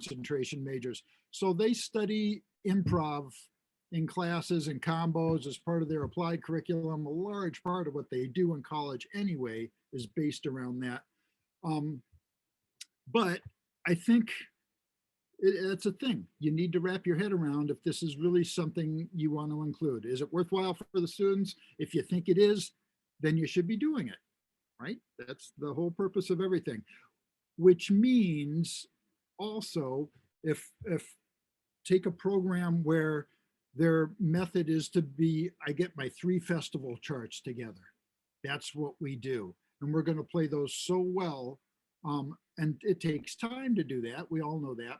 concentration majors. So they study improv in classes and combos as part of their applied curriculum. A large part of what they do in college anyway is based around that. Um, but I think it's a thing you need to wrap your head around if this is really something you want to include. Is it worthwhile for the students? If you think it is, then you should be doing it, right? That's the whole purpose of everything, which means also if take a program where their method is to be, I get my 3 festival charts together. That's what we do. And we're going to play those so well. And it takes time to do that. We all know that.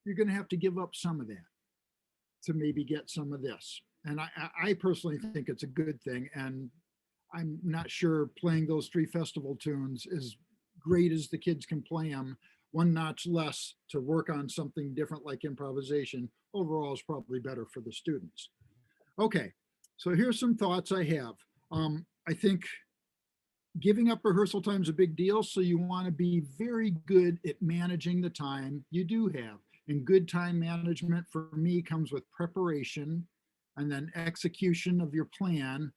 You're going to have to give up some of that to maybe get some of this. And I personally think it's a good thing. And I'm not sure playing those 3 festival tunes, as great as the kids can play them, one notch less to work on something different like improvisation overall is probably better for the students. Okay, so here's some thoughts I have. I think giving up rehearsal time is a big deal, so you want to be very good at managing the time you do have. And good time management for me comes with preparation and then execution of your plan.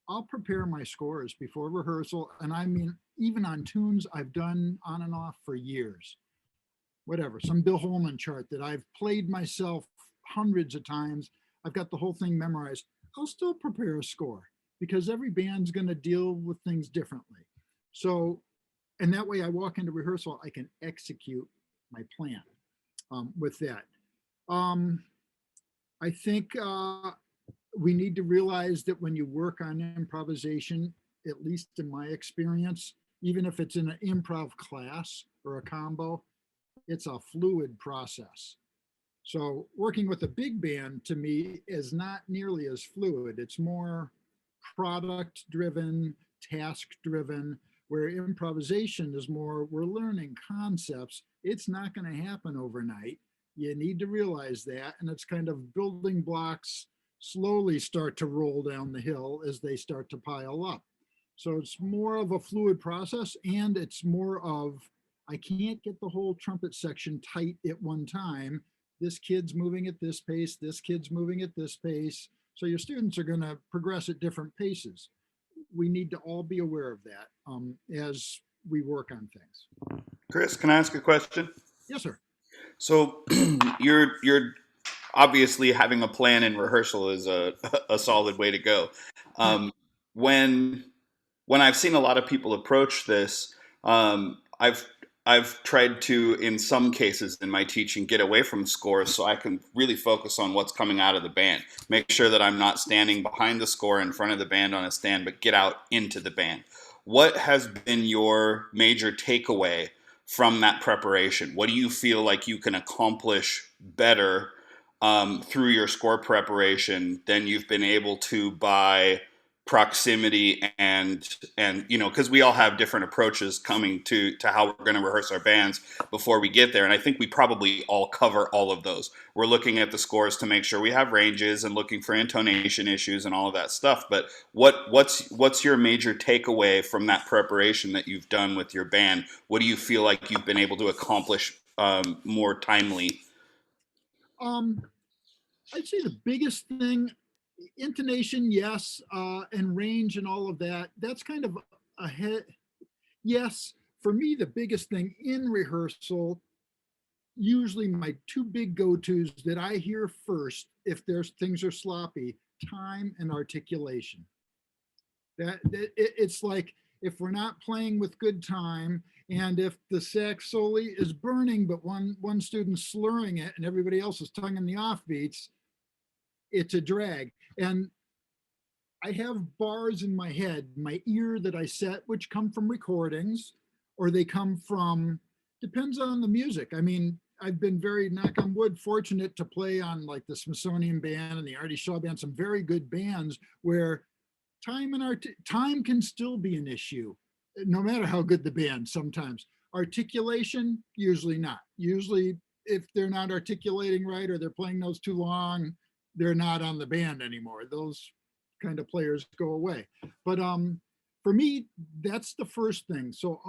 I'll prepare my scores before rehearsal, and I mean, even on tunes I've done on and off for years. Whatever, some Bill Holman chart that I've played myself hundreds of times. I've got the whole thing memorized. I'll still prepare a score because every band's going to deal with things differently. So, and that way I walk into rehearsal, I can execute my plan with that. I think we need to realize that when you work on improvisation, at least in my experience, even if it's in an improv class or a combo, it's a fluid process. So working with a big band to me is not nearly as fluid. It's more product driven, task driven, where improvisation is more, we're learning concepts. It's not going to happen overnight. You need to realize that. And it's kind of building blocks slowly start to roll down the hill as they start to pile up. So it's more of a fluid process, and it's more of, I can't get the whole trumpet section tight at one time. This kid's moving at this pace, this kid's moving at this pace. So your students are going to progress at different paces. We need to all be aware of that as we work on things. Chris, can I ask a question? Yes, sir. So you're obviously having a plan in rehearsal is a solid way to go. Um, when when I've seen a lot of people approach this, I've tried to, in some cases in my teaching, get away from scores so I can really focus on what's coming out of the band. Make sure that I'm not standing behind the score in front of the band on a stand, but get out into the band. What has been your major takeaway from that preparation? What do you feel like you can accomplish better through your score preparation than you've been able to by proximity and you know, because we all have different approaches coming to how we're going to rehearse our bands before we get there, and I think we probably all cover all of those. We're looking at the scores to make sure we have ranges and looking for intonation issues and all of that stuff. But what's your major takeaway from that preparation that you've done with your band? What do you feel like you've been able to accomplish more timely? Um, I'd say the biggest thing, intonation, yes, and range and all of that. That's kind of ahead. Yes, for me, the biggest thing in rehearsal, usually my 2 big go-tos that I hear first, if there's things are sloppy, time and articulation. It's like if we're not playing with good time, and if the sax soli is burning, but one student's slurring it and everybody else is tonguing the offbeats, it's a drag. And I have bars in my head, my ear that I set, which come from recordings, or they come from, depends on the music. I mean, I've been very, knock on wood, fortunate to play on like the Smithsonian Band and the Artie Shaw Band, some very good bands where time can still be an issue, no matter how good the band. Sometimes articulation, usually not. Usually, if they're not articulating right or they're playing those too long, they're not on the band anymore. Those kind of players go away. But for me, that's the first thing. So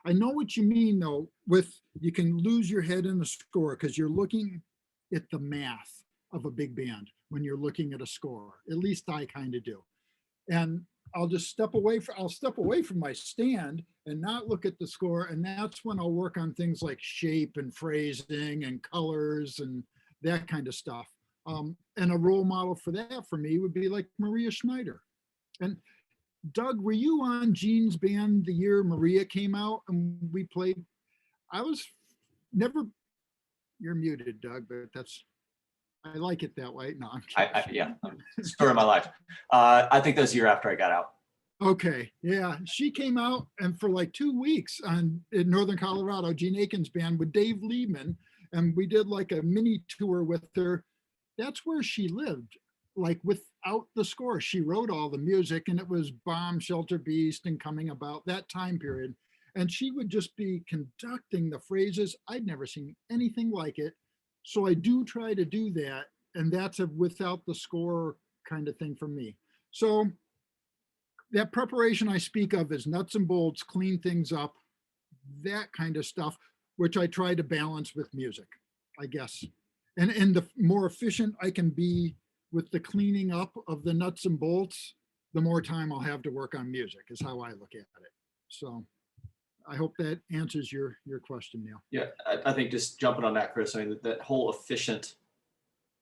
I know what you mean though, with you can lose your head in the score because you're looking at the math of a big band when you're looking at a score. At least I kind of do. And I'll step away from my stand and not look at the score. And that's when I'll work on things like shape and phrasing and colors and that kind of stuff. And a role model for that for me would be like Maria Schneider. And Doug, were you on Gene's band the year Maria came out and we played? I was never, you're muted, Doug, but I like it that way. No, I'm kidding. Yeah, story of my life. I think that was the year after I got out. Okay, yeah, she came out and for like 2 weeks in Northern Colorado, Gene Aiken's band with Dave Liebman, and we did like a mini tour with her. That's where she lived, like without the score. She wrote all the music, and it was Bomb Shelter Beast and Coming About, that time period. And she would just be conducting the phrases. I'd never seen anything like it. So I do try to do that, and that's a without the score kind of thing for me. So that preparation I speak of is nuts and bolts, clean things up, that kind of stuff, which I try to balance with music, I guess. And the more efficient I can be with the cleaning up of the nuts and bolts, the more time I'll have to work on music is how I look at it. So I hope that answers your question, Neil. Yeah, I think just jumping on that, Chris, I mean, that whole efficient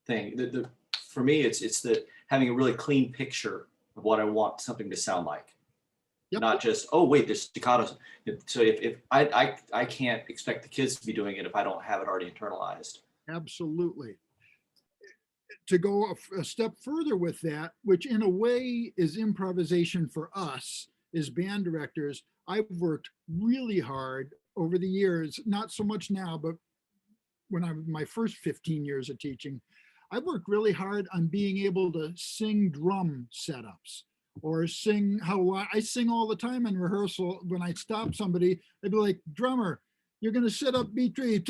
thing, for me, it's that having a really clean picture of what I want something to sound like. Yep. Not just, oh, wait, there's staccato. So if I can't expect the kids to be doing it if I don't have it already internalized. Absolutely. To go a step further with that, which in a way is improvisation for us as band directors, I've worked really hard over the years, not so much now, but when I was my first 15 years of teaching, I worked really hard on being able to sing drum setups or sing how I sing all the time in rehearsal. When I stop somebody, they'd be like, drummer, you're going to set up B3,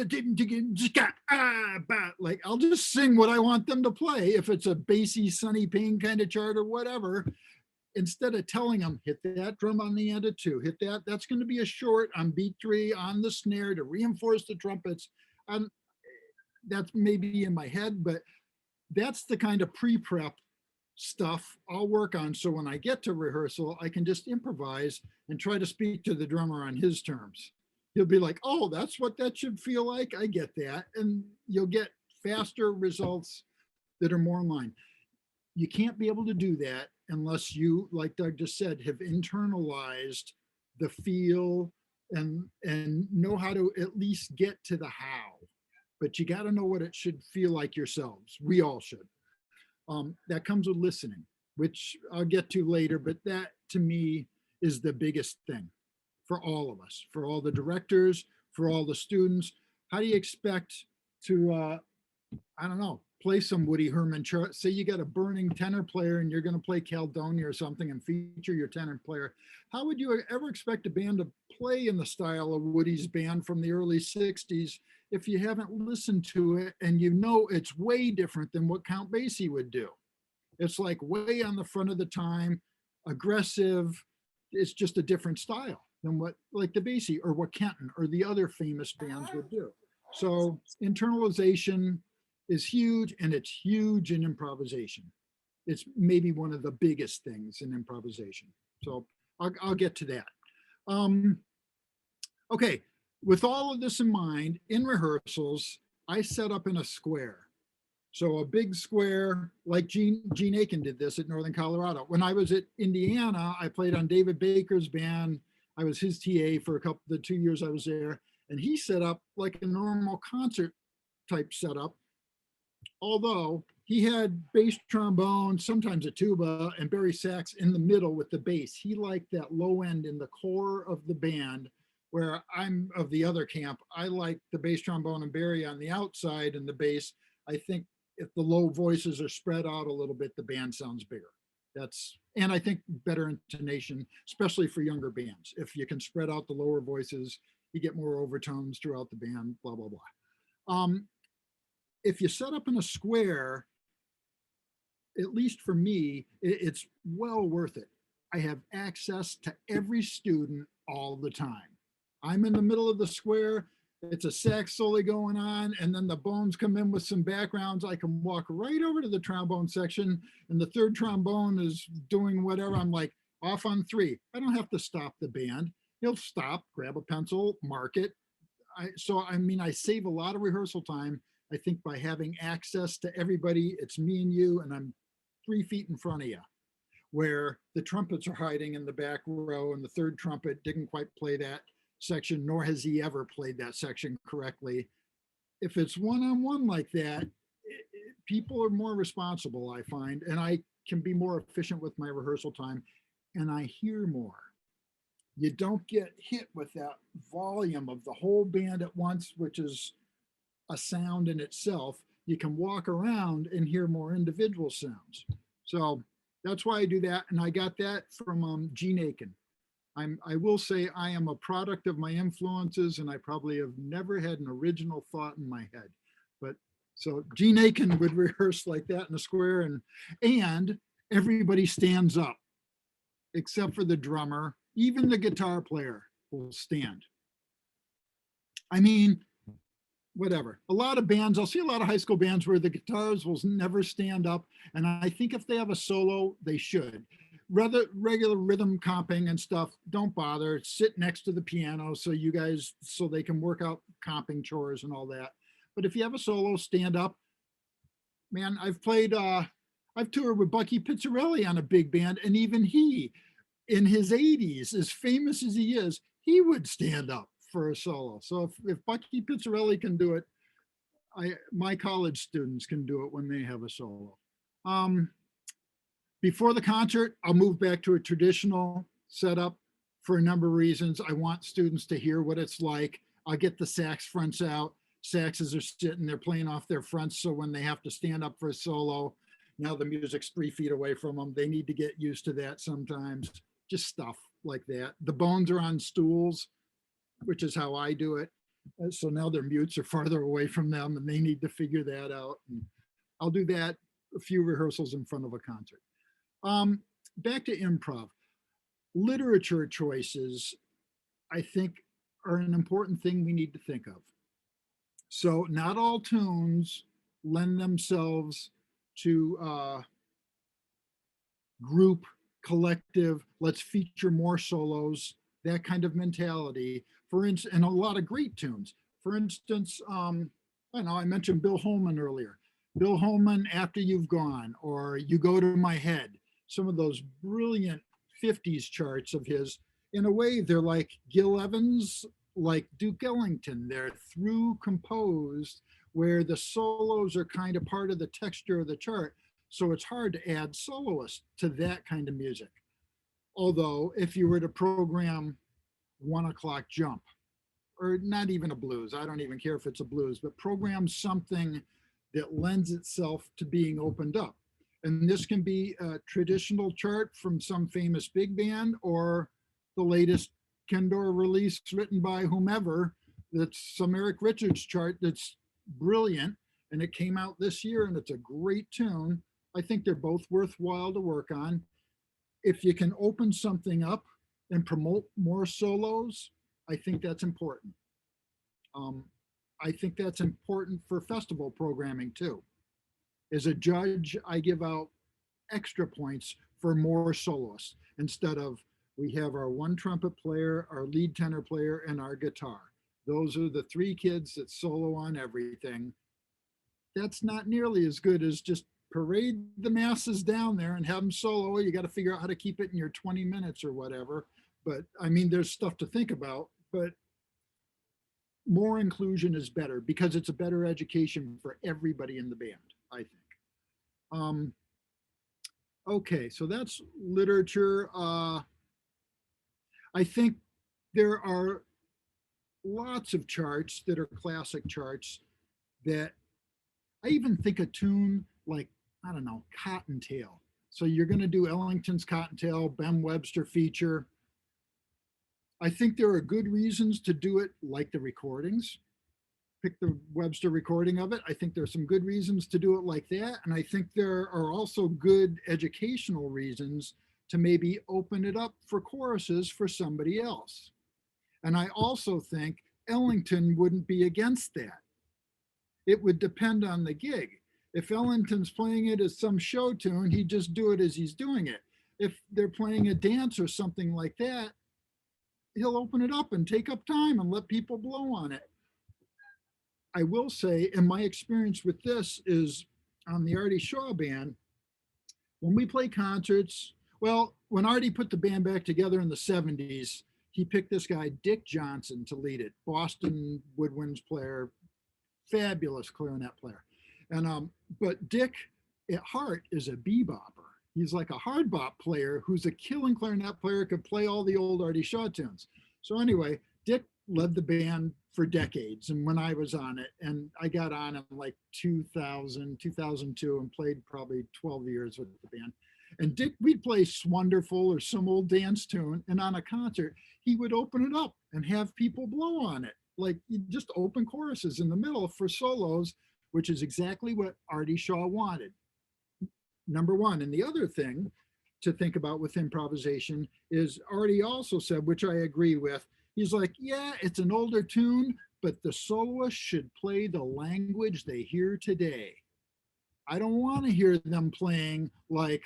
like I'll just sing what I want them to play. If it's a bassy, Sonny Payne kind of chart or whatever, instead of telling them, hit that drum on the end of 2, hit that, that's going to be a short on beat 3 on the snare to reinforce the trumpets. That's maybe in my head, but that's the kind of pre-prep stuff I'll work on. So when I get to rehearsal, I can just improvise and try to speak to the drummer on his terms. He'll be like, oh, that's what that should feel like. I get that. And you'll get faster results that are more in line. You can't be able to do that unless you, like Doug just said, have internalized the feel and know how to at least get to the how. But you got to know what it should feel like yourselves. We all should. That comes with listening, which I'll get to later, but that to me is the biggest thing for all of us, for all the directors, for all the students. How do you expect to, I don't know, play some Woody Herman? Say you got a burning tenor player and you're going to play Caledonia or something and feature your tenor player. How would you ever expect a band to play in the style of Woody's band from the early 60s if you haven't listened to it and you know it's way different than what Count Basie would do? It's like way on the front of the time, aggressive. It's just a different style than what like the Basie or what Kenton or the other famous bands would do. So internalization is huge, and it's huge in improvisation. It's maybe one of the biggest things in improvisation. So I'll get to that. Okay, with all of this in mind, in rehearsals, I set up in a square. So a big square, like Gene Aiken did this at Northern Colorado. When I was at Indiana, I played on David Baker's band. I was his TA for the 2 years I was there. And he set up like a normal concert type setup. Although he had bass trombone, sometimes a tuba, and Barry sax in the middle with the bass. He liked that low end in the core of the band, where I'm of the other camp. I like the bass trombone and Barry on the outside and the bass. I think if the low voices are spread out a little bit, the band sounds bigger. And I think better intonation, especially for younger bands. If you can spread out the lower voices, you get more overtones throughout the band, blah, blah, blah. If you set up in a square, at least for me, it's well worth it. I have access to every student all the time. I'm in the middle of the square. It's a sax solo going on, and then the bones come in with some backgrounds. I can walk right over to the trombone section, and the third trombone is doing whatever. I'm like, off on 3. I don't have to stop the band. He'll stop, grab a pencil, mark it. I mean, I save a lot of rehearsal time, I think, by having access to everybody. It's me and you, and I'm 3 feet in front of you, where the trumpets are hiding in the back row, and the third trumpet didn't quite play that section, nor has he ever played that section correctly. If it's one-on-one like that, people are more responsible, I find, and I can be more efficient with my rehearsal time, and I hear more. You don't get hit with that volume of the whole band at once, which is a sound in itself. You can walk around and hear more individual sounds. So that's why I do that. And I got that from Gene Aiken. I will say I am a product of my influences, and I probably have never had an original thought in my head. But so Gene Aiken would rehearse like that in the square, and everybody stands up except for the drummer. Even the guitar player will stand. I mean, whatever. A lot of bands, I'll see a lot of high school bands where the guitars will never stand up. And I think if they have a solo, they should. Rather regular rhythm comping and stuff, don't bother. Sit next to the piano so they can work out comping chores and all that. But if you have a solo, stand up. Man, I've toured with Bucky Pizzarelli on a big band, and even he, in his 80s, as famous as he is, he would stand up for a solo. So if Bucky Pizzarelli can do it, my college students can do it when they have a solo. Before the concert, I'll move back to a traditional setup for a number of reasons. I want students to hear what it's like. I'll get the sax fronts out. Saxes are sitting, they're playing off their fronts. So when they have to stand up for a solo, now the music's 3 feet away from them. They need to get used to that sometimes. Just stuff like that. The bones are on stools, which is how I do it. So now their mutes are farther away from them, and they need to figure that out. And I'll do that a few rehearsals in front of a concert. Back to improv. Literature choices, I think, are an important thing we need to think of. So not all tunes lend themselves to group, collective, let's feature more solos, that kind of mentality. For instance, and a lot of great tunes. For instance, I mentioned Bill Holman earlier. Bill Holman, After You've Gone, or You Go to My Head. Some of those brilliant 50s charts of his. In a way, they're like Gil Evans, like Duke Ellington. They're through composed, where the solos are kind of part of the texture of the chart. So it's hard to add soloists to that kind of music. Although if you were to program 1 o'clock jump, or not even a blues, I don't even care if it's a blues, but program something that lends itself to being opened up. And this can be a traditional chart from some famous big band, or the latest Kendor release written by whomever. That's some Eric Richards chart that's brilliant, and it came out this year, and it's a great tune. I think they're both worthwhile to work on. If you can open something up and promote more solos, I think that's important. I think that's important for festival programming too. As a judge, I give out extra points for more soloists instead of, we have our 1 trumpet player, our lead tenor player, and our guitar. Those are the 3 kids that solo on everything. That's not nearly as good as just parade the masses down there and have them solo. You got to figure out how to keep it in your 20 minutes or whatever. But I mean, there's stuff to think about, but more inclusion is better because it's a better education for everybody in the band, I think. Okay, so that's literature. I think there are lots of charts that are classic charts that I even think a tune like, I don't know, Cottontail. So you're going to do Ellington's Cottontail, Ben Webster feature. I think there are good reasons to do it like the recordings. Pick the Webster recording of it. I think there's some good reasons to do it like that. And I think there are also good educational reasons to maybe open it up for choruses for somebody else. And I also think Ellington wouldn't be against that. It would depend on the gig. If Ellington's playing it as some show tune, he'd just do it as he's doing it. If they're playing a dance or something like that, he'll open it up and take up time and let people blow on it. I will say, and my experience with this is on the Artie Shaw band, when we play concerts, well, when Artie put the band back together in the 70s, he picked this guy, Dick Johnson, to lead it, Boston woodwinds player, fabulous clarinet player. And but Dick at heart is a bebopper. He's like a hard bop player who's a killing clarinet player, could play all the old Artie Shaw tunes. So anyway, Dick led the band for decades. And when I was on it, and I got on in like 2000, 2002 and played probably 12 years with the band. And Dick, we'd play Swonderful or some old dance tune. And on a concert, he would open it up and have people blow on it. Like just open choruses in the middle for solos, which is exactly what Artie Shaw wanted. Number one. And the other thing to think about with improvisation is Artie also said, which I agree with, he's like, yeah, it's an older tune, but the soloist should play the language they hear today. I don't want to hear them playing like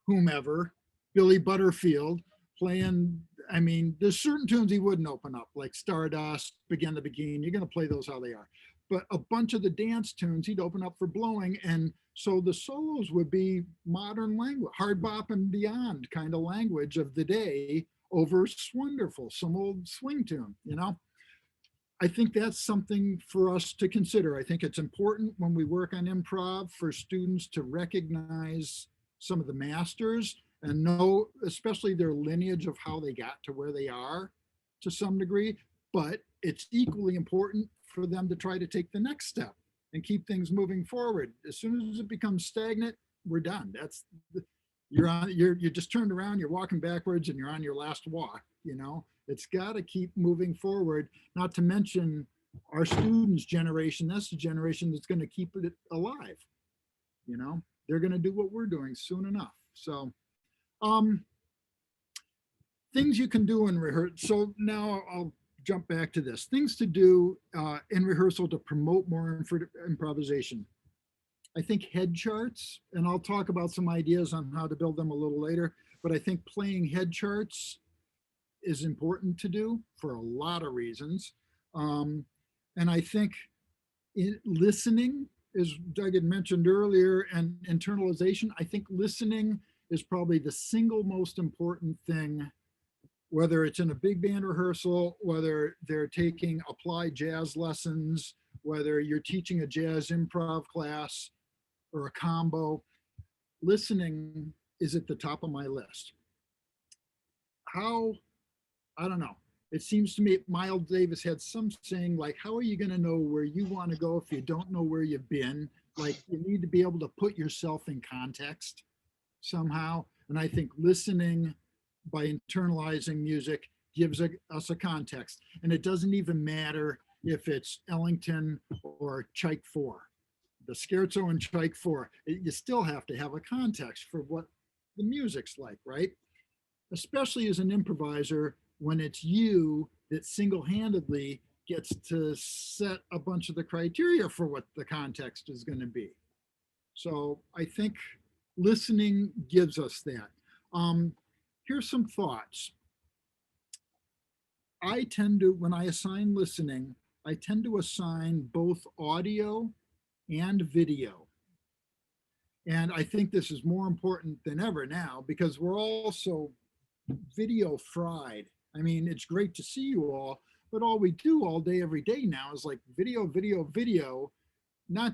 whomever, Billy Butterfield playing. I mean, there's certain tunes he wouldn't open up, like Stardust, Begin to Begin. You're going to play those how they are. But a bunch of the dance tunes he'd open up for blowing. And so the solos would be modern language, hard bop and beyond kind of language of the day over Swonderful, some old swing tune, you know? I think that's something for us to consider. I think it's important when we work on improv for students to recognize some of the masters and know, especially their lineage of how they got to where they are to some degree. But it's equally important for them to try to take the next step and keep things moving forward. As soon as it becomes stagnant, we're done. You're just turned around, you're walking backwards, and you're on your last walk. You know, it's got to keep moving forward. Not to mention our students' generation. That's the generation that's going to keep it alive. You know, they're going to do what we're doing soon enough. So, things you can do in rehearsal. So now I'll jump back to this. Things to do in rehearsal to promote more improvisation. I think head charts, and I'll talk about some ideas on how to build them a little later, but I think playing head charts is important to do for a lot of reasons. And I think listening, as Doug had mentioned earlier, and internalization, I think listening is probably the single most important thing, whether it's in a big band rehearsal, whether they're taking applied jazz lessons, whether you're teaching a jazz improv class or a combo. Listening is at the top of my list. How, I don't know. It seems to me Miles Davis had some saying like, how are you going to know where you want to go if you don't know where you've been? Like you need to be able to put yourself in context somehow. And I think listening by internalizing music gives us a context. And it doesn't even matter if it's Ellington or Tchaik 4, the scherzo and Tchaik 4. You still have to have a context for what the music's like, right? Especially as an improviser, when it's you that single-handedly gets to set a bunch of the criteria for what the context is going to be. So I think listening gives us that. Here's some thoughts. I tend to, when I assign listening, I tend to assign both audio and video. And I think this is more important than ever now because we're all so video fried. I mean, it's great to see you all, but all we do all day, every day now is like video, video, video. Not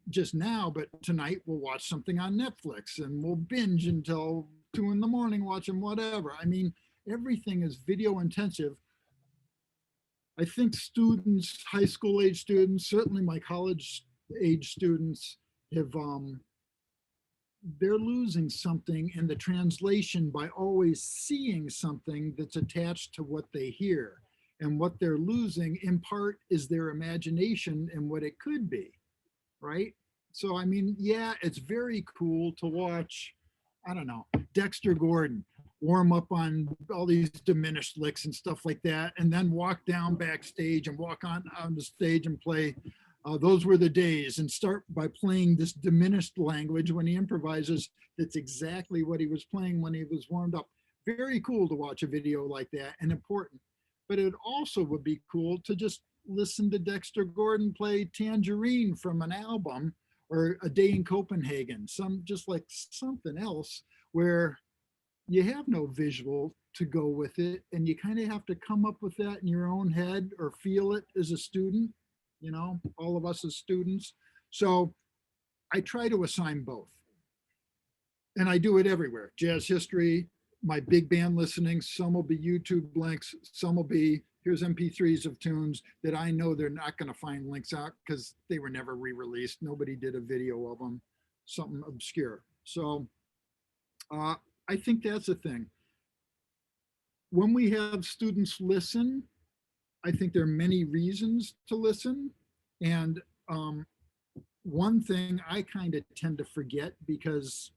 just now, but tonight we'll watch something on Netflix and we'll binge until 2 a.m, watching whatever. I mean, everything is video intensive. I think students, high school age students, certainly my college age students have, they're losing something in the translation by always seeing something that's attached to what they hear. And what they're losing in part is their imagination and what it could be, right? So, I mean, yeah, it's very cool to watch, I don't know, Dexter Gordon warm up on all these diminished licks and stuff like that, and then walk down backstage and walk on the stage and play. Those were the days, and start by playing this diminished language when he improvises. That's exactly what he was playing when he was warmed up. Very cool to watch a video like that, and important. But it also would be cool to just listen to Dexter Gordon play Tangerine from an album, or A Day in Copenhagen, just like something else where you have no visual to go with it, and you kind of have to come up with that in your own head or feel it as a student, all of us as students. So I try to assign both. And I do it everywhere. Jazz history, my big band listening, some will be YouTube links, some will be, here's MP3s of tunes that I know they're not going to find links out because they were never re-released. Nobody did a video of them, something obscure. So I think that's a thing. When we have students listen, I think there are many reasons to listen. And one thing I kind of tend to forget, because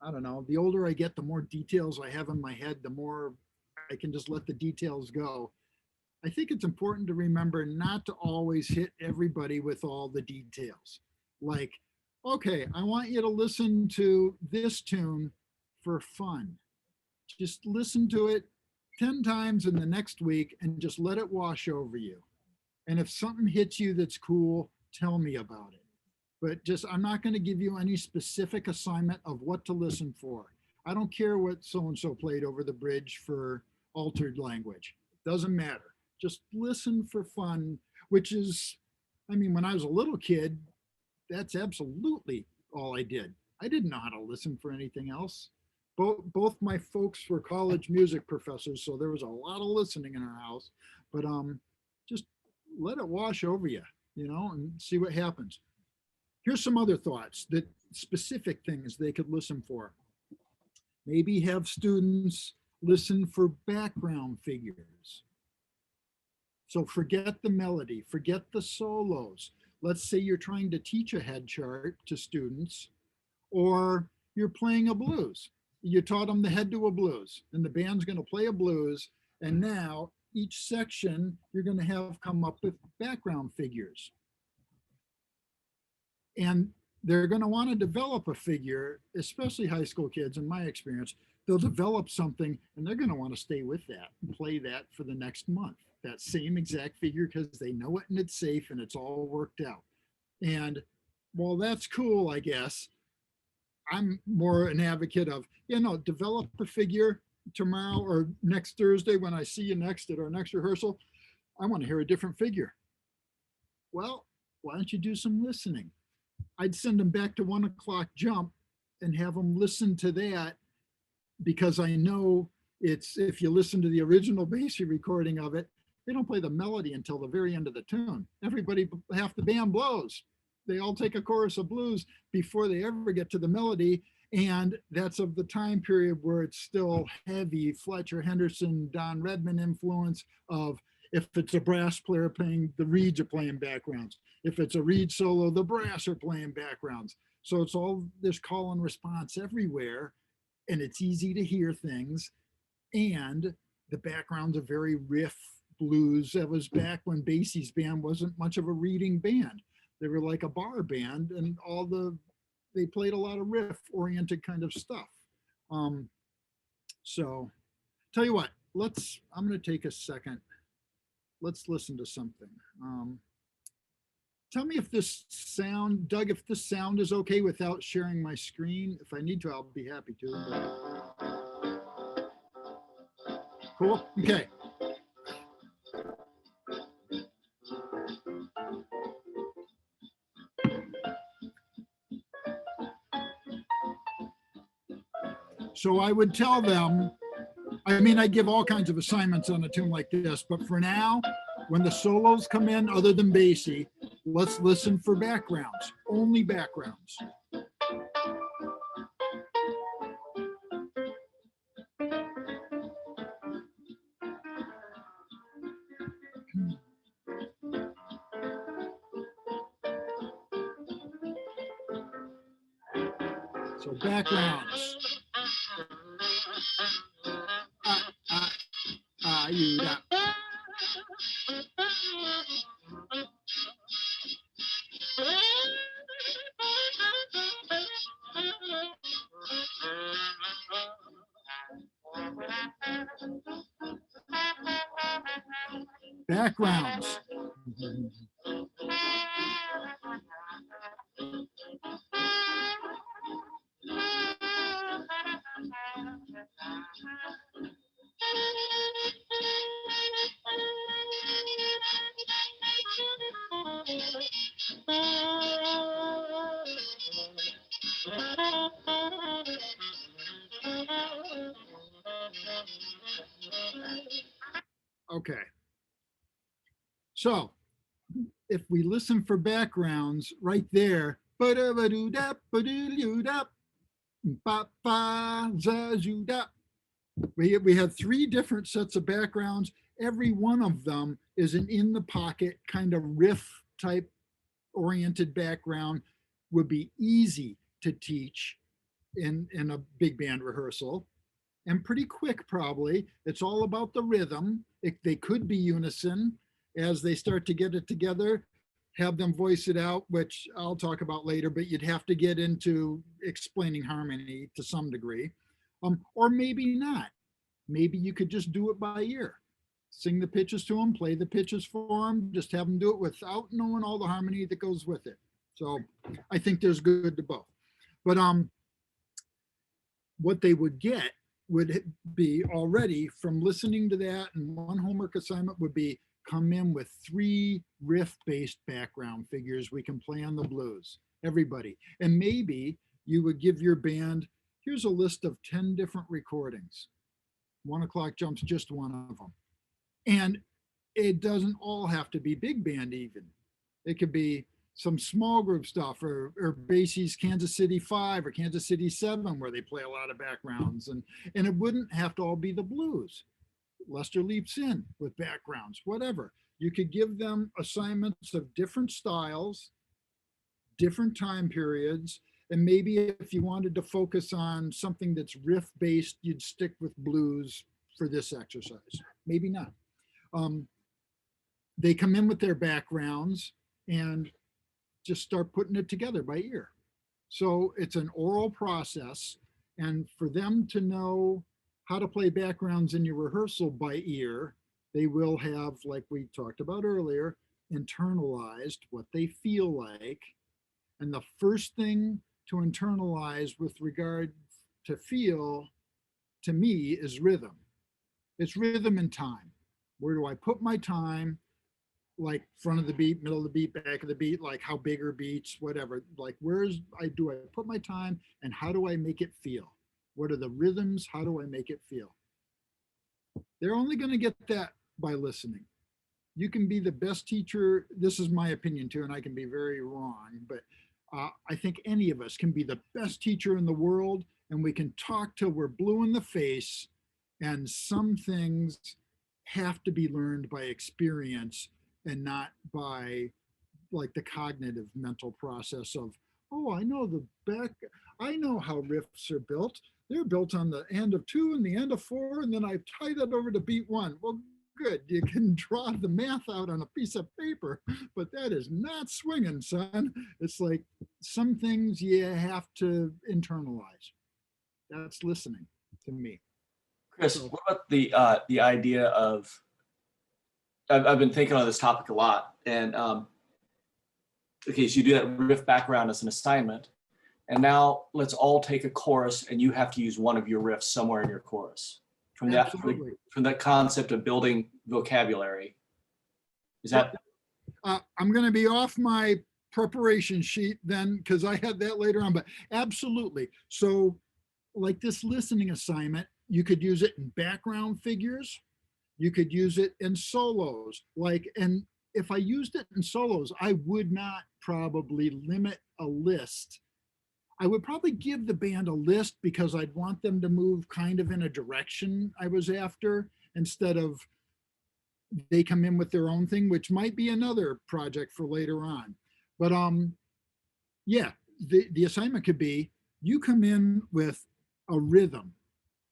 I don't know, the older I get, the more details I have in my head, the more I can just let the details go. I think it's important to remember not to always hit everybody with all the details. Like, okay, I want you to listen to this tune for fun. Just listen to it 10 times in the next week and just let it wash over you. And if something hits you that's cool, tell me about it. But I'm not going to give you any specific assignment of what to listen for. I don't care what so-and-so played over the bridge for altered language. It doesn't matter. Just listen for fun, which is, when I was a little kid, that's absolutely all I did. I didn't know how to listen for anything else. Both my folks were college music professors, so there was a lot of listening in our house. But just let it wash over you, and see what happens. Here's some other thoughts, that specific things they could listen for. Maybe have students listen for background figures. So forget the melody, forget the solos. Let's say you're trying to teach a head chart to students, or you're playing a blues. You taught them the head to a blues, and the band's going to play a blues. And now each section you're going to have come up with background figures. And they're going to want to develop a figure, especially high school kids, in my experience. They'll develop something and they're going to want to stay with that and play that for the next month, that same exact figure, because they know it and it's safe and it's all worked out. And while that's cool, I guess, I'm more an advocate of, develop a figure tomorrow or next Thursday when I see you next at our next rehearsal. I want to hear a different figure. Well, why don't you do some listening? I'd send them back to 1 o'clock jump and have them listen to that, because I know if you listen to the original Basie recording of it, they don't play the melody until the very end of the tune. Everybody, half the band blows. They all take a chorus of blues before they ever get to the melody. And that's of the time period where it's still heavy Fletcher Henderson, Don Redman influence of, if it's a brass player playing, the reeds are playing backgrounds. If it's a reed solo, the brass are playing backgrounds. So it's all this call and response everywhere, and it's easy to hear things. And the backgrounds are very riff blues. That was back when Basie's band wasn't much of a reading band. They were like a bar band, and they played a lot of riff oriented kind of stuff. So tell you what, I'm going to take a second. Let's listen to something. Tell me if this sound, Doug, if this sound is okay without sharing my screen. If I need to, I'll be happy to. Cool. Okay. So I would tell them, I give all kinds of assignments on a tune like this, but for now, when the solos come in, other than Basie, let's listen for backgrounds, only backgrounds. So backgrounds. ba-da-ba-doo-da. Backgrounds. Okay. So if we listen for backgrounds right there, ba-da-ba-doo-da, ba-doo-doo-da, ba-ba-za-zoo-da. We have three different sets of backgrounds. Every one of them is an in the pocket kind of riff type oriented background, would be easy to teach in a big band rehearsal and pretty quick probably. It's all about the rhythm. They could be unison as they start to get it together, have them voice it out, which I'll talk about later, but you'd have to get into explaining harmony to some degree. Or maybe not. Maybe you could just do it by ear. Sing the pitches to them, play the pitches for them, just have them do it without knowing all the harmony that goes with it. So I think there's good to both. But what they would get would be already from listening to that, and one homework assignment would be come in with 3 riff-based background figures we can play on the blues, everybody. And maybe you would give your band, here's a list of 10 different recordings. 1 O'Clock Jump's just one of them. And it doesn't all have to be big band even. It could be some small group stuff or Basie's Kansas City 5 or Kansas City 7 where they play a lot of backgrounds. And it wouldn't have to all be the blues. Lester Leaps In with backgrounds, whatever. You could give them assignments of different styles, different time periods, and maybe if you wanted to focus on something that's riff based, you'd stick with blues for this exercise. Maybe not. They come in with their backgrounds and just start putting it together by ear. So it's an oral process, and for them to know how to play backgrounds in your rehearsal by ear, they will have, like we talked about earlier, internalized what they feel like. And the first thing to internalize with regard to feel, to me, is rhythm. It's rhythm and time. Where do I put my time? Like front of the beat, middle of the beat, back of the beat, like how big are beats, whatever. Like do I put my time, and how do I make it feel? What are the rhythms? How do I make it feel? They're only going to get that by listening. You can be the best teacher. This is my opinion too, and I can be very wrong, but I think any of us can be the best teacher in the world, and we can talk till we're blue in the face, and some things have to be learned by experience and not by like the cognitive mental process of, oh, I know how riffs are built. They're built on the end of 2 and the end of 4, and then I tie that over to beat 1. Well, good, you can draw the math out on a piece of paper, but that is not swinging, son. It's like some things you have to internalize. That's listening to me. Chris, what about the idea of, I've been thinking on this topic a lot, and okay, so you do that riff background as an assignment, and now let's all take a chorus, and you have to use one of your riffs somewhere in your chorus. From that concept of building vocabulary. Is that? I'm going to be off my preparation sheet then, because I had that later on, but absolutely. So like this listening assignment, you could use it in background figures. You could use it in solos. And if I used it in solos, I would not probably limit a list. I would probably give the band a list because I'd want them to move kind of in a direction I was after, instead of they come in with their own thing, which might be another project for later on. But yeah, the assignment could be, you come in with a rhythm.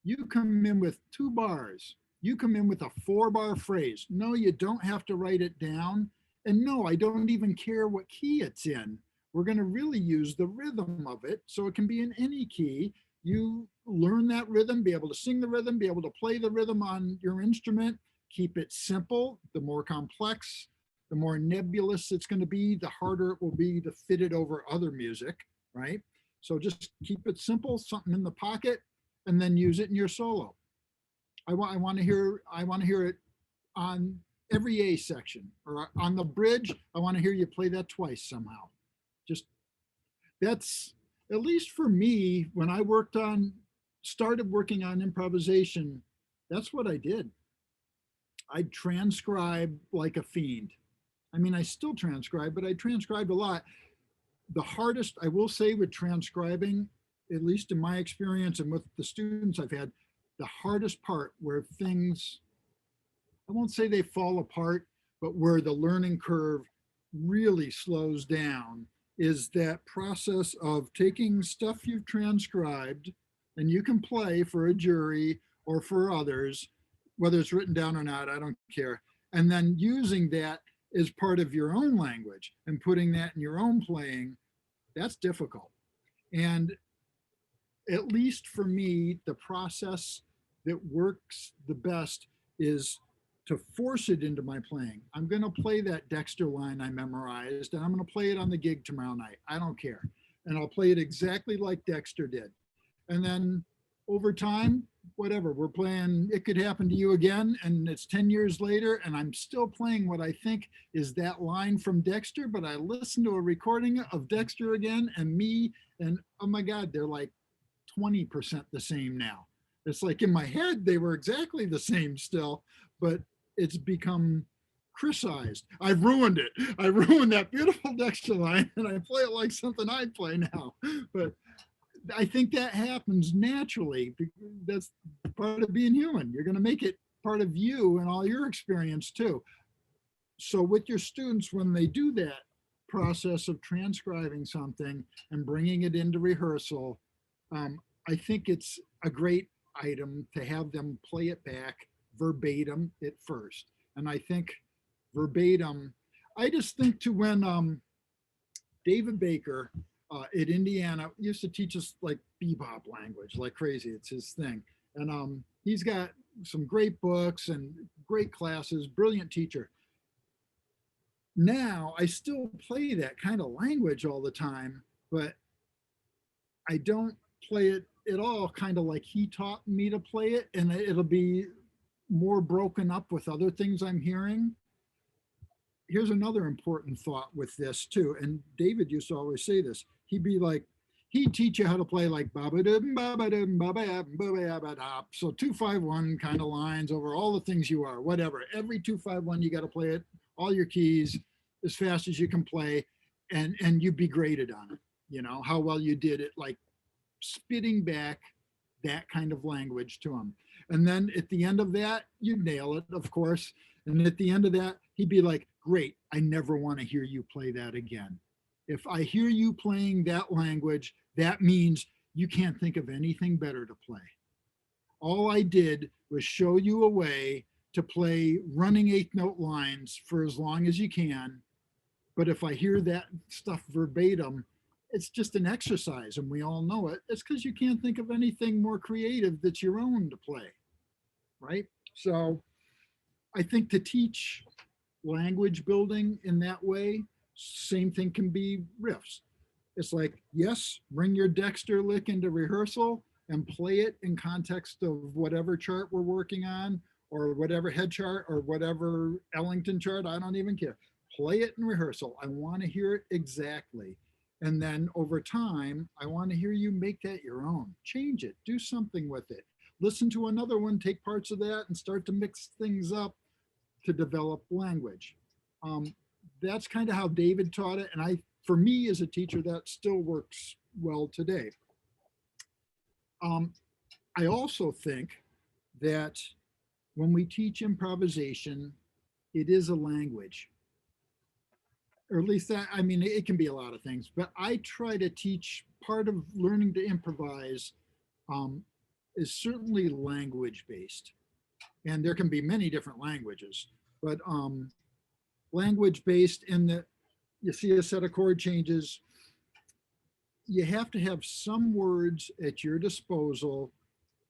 You come in with 2 bars. You come in with a 4-bar phrase. No, you don't have to write it down. And no, I don't even care what key it's in. We're going to really use the rhythm of it. So it can be in any key. You learn that rhythm, be able to sing the rhythm, be able to play the rhythm on your instrument, keep it simple. The more complex, the more nebulous it's going to be, the harder it will be to fit it over other music, right? So just keep it simple, something in the pocket, and then use it in your solo. I want to hear it on every A section or on the bridge. I want to hear you play that twice somehow. Just that's, at least for me, when I started working on improvisation, that's what I did. I'd transcribe like a fiend. I mean, I still transcribe, but I transcribed a lot. The hardest, I will say, with transcribing, at least in my experience and with the students I've had, the hardest part where things, I won't say they fall apart, but where the learning curve really slows down is that process of taking stuff you've transcribed and you can play for a jury or for others, whether it's written down or not, I don't care. And then using that as part of your own language and putting that in your own playing, that's difficult. And at least for me, the process that works the best is to force it into my playing. I'm going to play that Dexter line I memorized, and I'm going to play it on the gig tomorrow night. I don't care. And I'll play it exactly like Dexter did. And then over time, whatever, we're playing It Could Happen to You Again, and it's 10 years later, and I'm still playing what I think is that line from Dexter, but I listened to a recording of Dexter again and me, and oh my God, they're like 20% the same now. It's like in my head, they were exactly the same still, but it's become Chrisized. I've ruined it. I ruined that beautiful Dexter line and I play it like something I play now. But I think that happens naturally. That's part of being human. You're going to make it part of you and all your experience too. So with your students, when they do that process of transcribing something and bringing it into rehearsal, I think it's a great item to have them play it back verbatim at first. And I think verbatim, I just think to when David Baker at Indiana used to teach us like bebop language like crazy. It's his thing. And he's got some great books and great classes, brilliant teacher. Now I still play that kind of language all the time, but I don't play it at all kind of like he taught me to play it, and it'll be more broken up with other things I'm hearing. Here's another important thought with this too, and David used to always say this. He'd be like, he'd teach you how to play like ba-ba-dum, ba-ba-dum, ba-ba-dum, ba-ba-dum. So 2-5-1 kind of lines over all the things you are, whatever. Every 2-5-1, you got to play it, all your keys as fast as you can play, and you be graded on it. You know, how well you did it, like spitting back that kind of language to him. And then at the end of that, you nail it, of course. And at the end of that, he'd be like, great, I never want to hear you play that again. If I hear you playing that language, that means you can't think of anything better to play. All I did was show you a way to play running 8th-note lines for as long as you can. But if I hear that stuff verbatim, it's just an exercise and we all know it. It's because you can't think of anything more creative that's your own to play, right? So I think to teach language building in that way, same thing can be riffs. It's like, yes, bring your Dexter lick into rehearsal and play it in context of whatever chart we're working on or whatever head chart or whatever Ellington chart, I don't even care. Play it in rehearsal. I want to hear it exactly. And then over time, I want to hear you make that your own. Change it, do something with it. Listen to another one, take parts of that and start to mix things up to develop language. That's kind of how David taught it. And for me as a teacher, that still works well today. I also think that when we teach improvisation, it is a language. Or at least that, I mean, it can be a lot of things, but I try to teach part of learning to improvise is certainly language based. And there can be many different languages, but language based in that you see a set of chord changes, you have to have some words at your disposal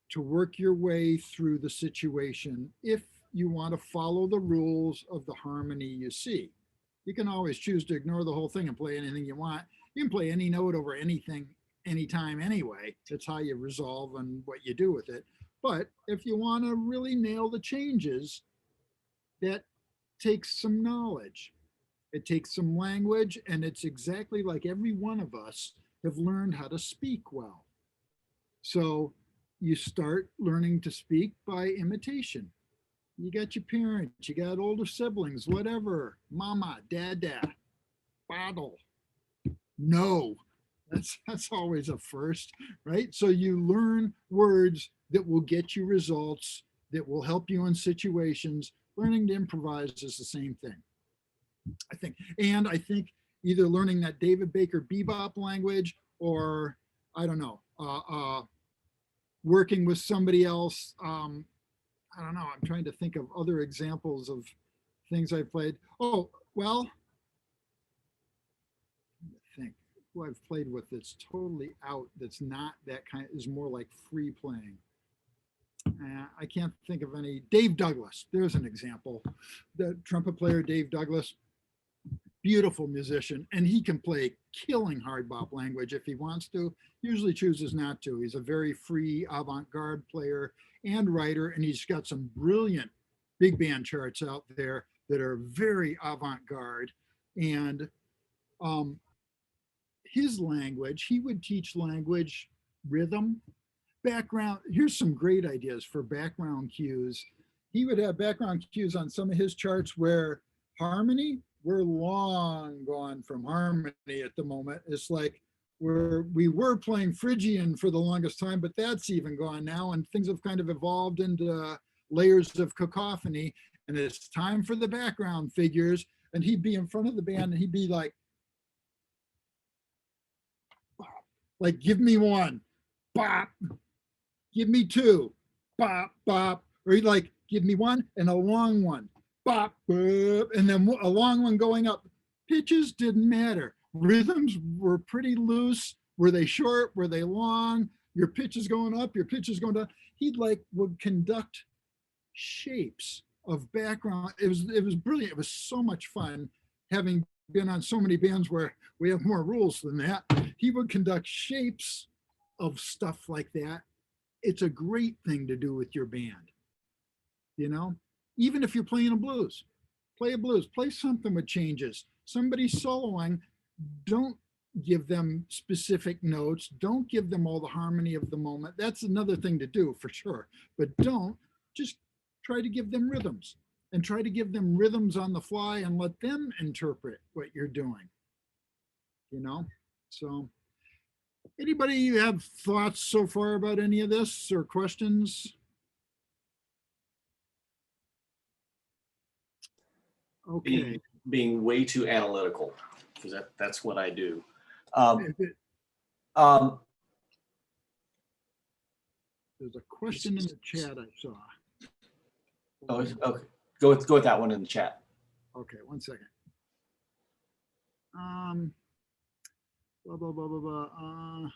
to work your way through the situation if you want to follow the rules of the harmony you see. You can always choose to ignore the whole thing and play anything you want. You can play any note over anything, anytime, anyway. It's how you resolve and what you do with it. But if you want to really nail the changes, that takes some knowledge. It takes some language, and it's exactly like every one of us have learned how to speak well. So you start learning to speak by imitation. You got your parents, you got older siblings, whatever, mama, dada, bottle, no. That's always a first, right? So you learn words that will get you results, that will help you in situations. Learning to improvise is the same thing, I think. And I think either learning that David Baker bebop language, or I don't know, working with somebody else. I don't know. I'm trying to think of other examples of things I've played. Oh, well, I think who I've played with that's totally out, that's not that kind, is more like free playing. I can't think of any. Dave Douglas, there's an example. The trumpet player, Dave Douglas, beautiful musician, and he can play killing hard bop language if he wants to. Usually chooses not to. He's a very free avant-garde player and writer, and he's got some brilliant big band charts out there that are very avant-garde. And his language, he would teach language, rhythm, background. Here's some great ideas for background cues. He would have background cues on some of his charts where harmony, we're long gone from harmony at the moment. It's like we were playing Phrygian for the longest time, but that's even gone now, and things have kind of evolved into layers of cacophony, and it's time for the background figures. And he'd be in front of the band and he'd be like, give me one, bop, give me two, bop, bop, or he'd like, give me one and a long one, bop, bop, and then a long one going up. Pitches didn't matter. Rhythms were pretty loose. Were they short? Were they long? Your pitch is going up, your pitch is going down. He'd would conduct shapes of background. It was brilliant. It was so much fun, having been on so many bands where we have more rules than that. He would conduct shapes of stuff like that. It's a great thing to do with your band. You know, even if you're playing a blues, play something with changes. Somebody soloing, don't give them specific notes. Don't give them all the harmony of the moment. That's another thing to do for sure, but don't just try to give them rhythms, and try to give them rhythms on the fly and let them interpret what you're doing, you know? So anybody have thoughts so far about any of this or questions? Okay. Being way too analytical, because that's what I do. There's a question in the chat I saw. Oh, okay. Go with that one in the chat. Okay, 1 second. Blah, blah, blah, blah, blah.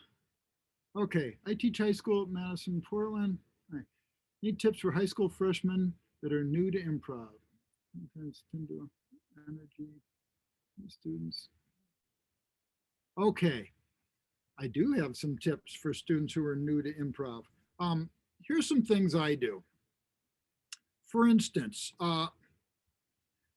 Okay, I teach high school at Madison, Portland. Right. Need tips for high school freshmen that are new to improv. Sometimes tend to energy students. Okay, I do have some tips for students who are new to improv. Here's some things I do. For instance, I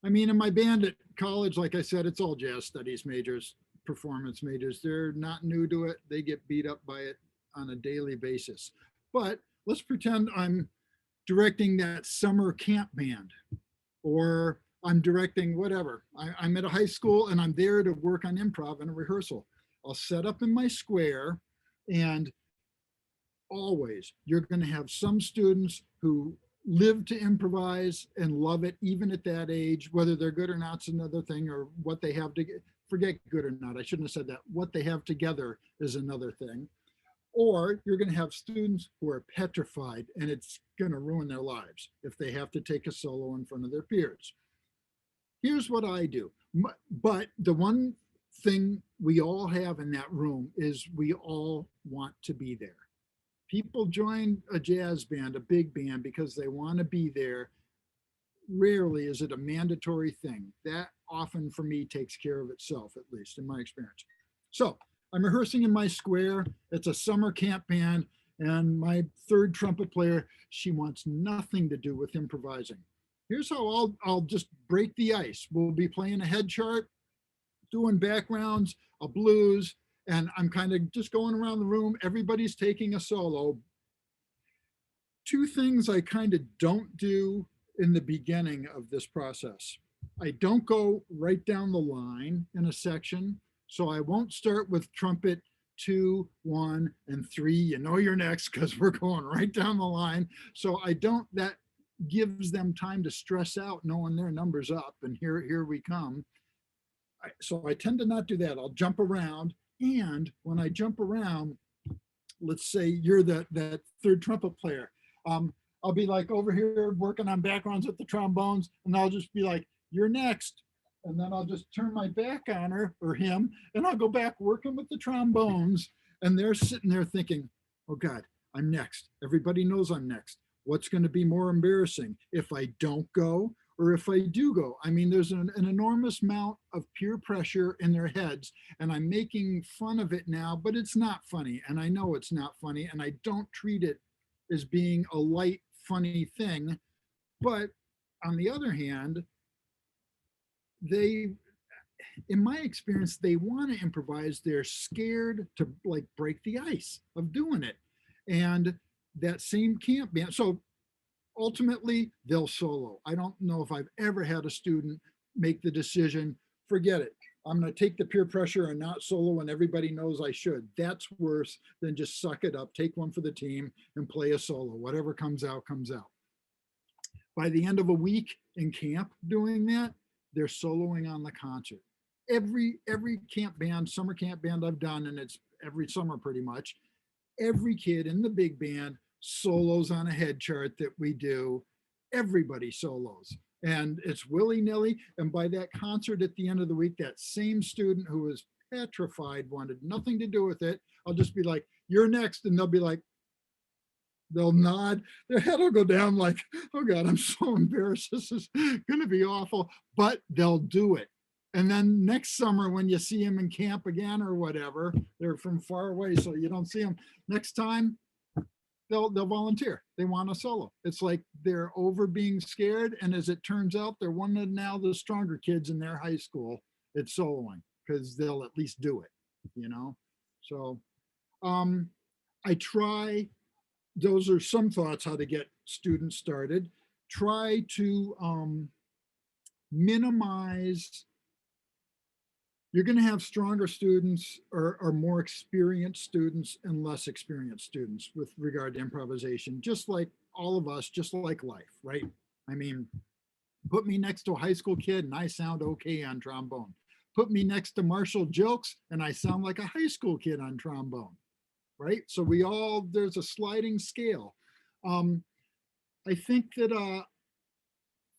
mean, in my band at college, like I said, it's all jazz studies majors, performance majors. They're not new to it. They get beat up by it on a daily basis. But let's pretend I'm directing that summer camp band, or I'm directing whatever. I'm at a high school and I'm there to work on improv in a rehearsal. I'll set up in my square, and always you're going to have some students who live to improvise and love it, even at that age. Whether they're good or not's another thing, or what they have to forget good or not. I shouldn't have said that. What they have together is another thing. or you're going to have students who are petrified and it's going to ruin their lives if they have to take a solo in front of their peers. Here's what I do. But the one thing we all have in that room is we all want to be there. People join a jazz band, a big band, because they want to be there. Rarely is it a mandatory thing. That often for me takes care of itself, at least in my experience. So I'm rehearsing in my square. It's a summer camp band, and my third trumpet player, she wants nothing to do with improvising. Here's how I'll just break the ice. We'll be playing a head chart, doing backgrounds, a blues, and I'm kind of just going around the room. Everybody's taking a solo. Two things I kind of don't do in the beginning of this process. I don't go right down the line in a section. So I won't start with trumpet 2, 1, and 3. You know you're next because we're going right down the line. So I don't, that gives them time to stress out knowing their number's up and here we come. So I tend to not do that. I'll jump around. And when I jump around, let's say you're that third trumpet player. I'll be like over here working on backgrounds with the trombones, and I'll just be like, you're next. And then I'll just turn my back on her or him, and I'll go back working with the trombones. And they're sitting there thinking, oh God, I'm next. Everybody knows I'm next. What's going to be more embarrassing if I don't go or if I do go? I mean, there's an enormous amount of peer pressure in their heads, and I'm making fun of it now, but it's not funny. And I know it's not funny, and I don't treat it as being a light, funny thing. But on the other hand, they, in my experience, they want to improvise. They're scared to like break the ice of doing it. And that same camp band, so ultimately they'll solo. I don't know if I've ever had a student make the decision, forget it, I'm going to take the peer pressure and not solo when everybody knows I should. That's worse than just suck it up, take one for the team and play a solo. Whatever comes out, comes out. By the end of a week in camp doing that, they're soloing on the concert. Every camp band, summer camp band I've done, and it's every summer pretty much, every kid in the big band solos on a head chart that we do. Everybody solos. And it's willy-nilly. And by that concert at the end of the week, that same student who was petrified, wanted nothing to do with it, I'll just be like, you're next. And they'll be like, they'll nod, their head will go down like, oh God, I'm so embarrassed. This is gonna be awful, but they'll do it. And then next summer, when you see them in camp again or whatever, they're from far away, so you don't see them. Next time, they'll volunteer. They want a solo. It's like they're over being scared. And as it turns out, they're one of now the stronger kids in their high school at soloing because they'll at least do it, you know? So I try, those are some thoughts how to get students started. Try to minimize. You're going to have stronger students or more experienced students and less experienced students with regard to improvisation, just like all of us, just like life, right? I mean, put me next to a high school kid and I sound okay on trombone. Put me next to Marshall Jokes and I sound like a high school kid on trombone, right? So we all, there's a sliding scale. I think that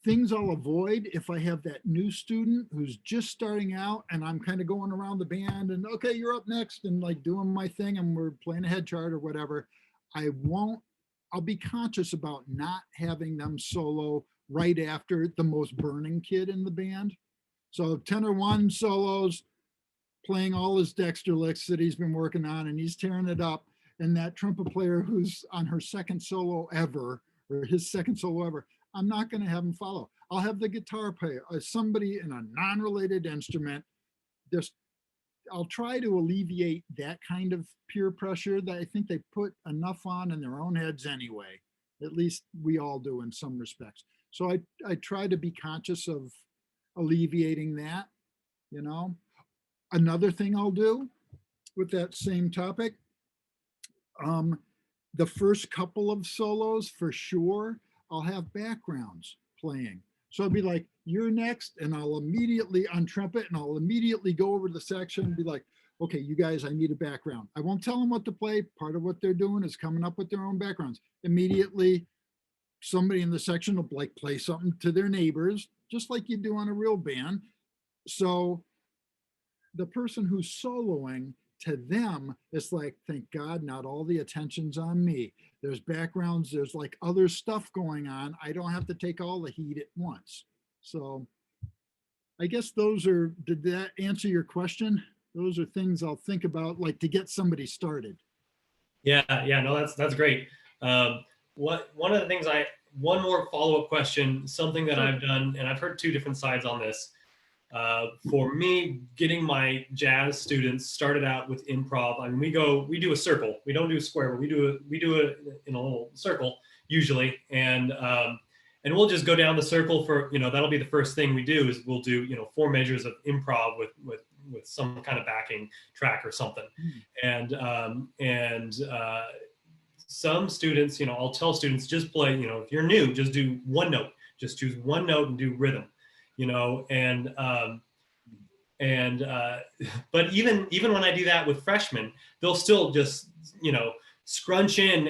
things I'll avoid if I have that new student who's just starting out and I'm kind of going around the band and okay, you're up next and like doing my thing and we're playing a head chart or whatever. I'll be conscious about not having them solo right after the most burning kid in the band. So tenor 1 solos, playing all his Dexter licks that he's been working on and he's tearing it up. And that trumpet player who's on her second solo ever, or his second solo ever, I'm not going to have them follow. I'll have the guitar player, somebody in a non-related instrument. Just, I'll try to alleviate that kind of peer pressure that I think they put enough on in their own heads anyway. At least we all do in some respects. So I try to be conscious of alleviating that, you know. Another thing I'll do with that same topic, the first couple of solos for sure, I'll have backgrounds playing. So I'll be like, you're next. And I'll immediately on trumpet and I'll immediately go over to the section and be like, okay, you guys, I need a background. I won't tell them what to play. Part of what they're doing is coming up with their own backgrounds. Immediately, somebody in the section will like play something to their neighbors, just like you do on a real band. So the person who's soloing, to them, it's like, thank God, not all the attention's on me. There's backgrounds, there's like other stuff going on. I don't have to take all the heat at once. So I guess did that answer your question? Those are things I'll think about, like to get somebody started. Yeah, no, that's great. One of the things one more follow-up question, something that I've done, and I've heard two different sides on this. For me, getting my jazz students started out with improv. I mean, we do a circle. We don't do a square, but we do it in a little circle usually, and we'll just go down the circle for, that'll be the first thing we do is we'll do 4 measures of improv with some kind of backing track or something, and some students, I'll tell students just play, if you're new, just do one note, just choose one note and do rhythm. But even when I do that with freshmen, they'll still just, scrunch in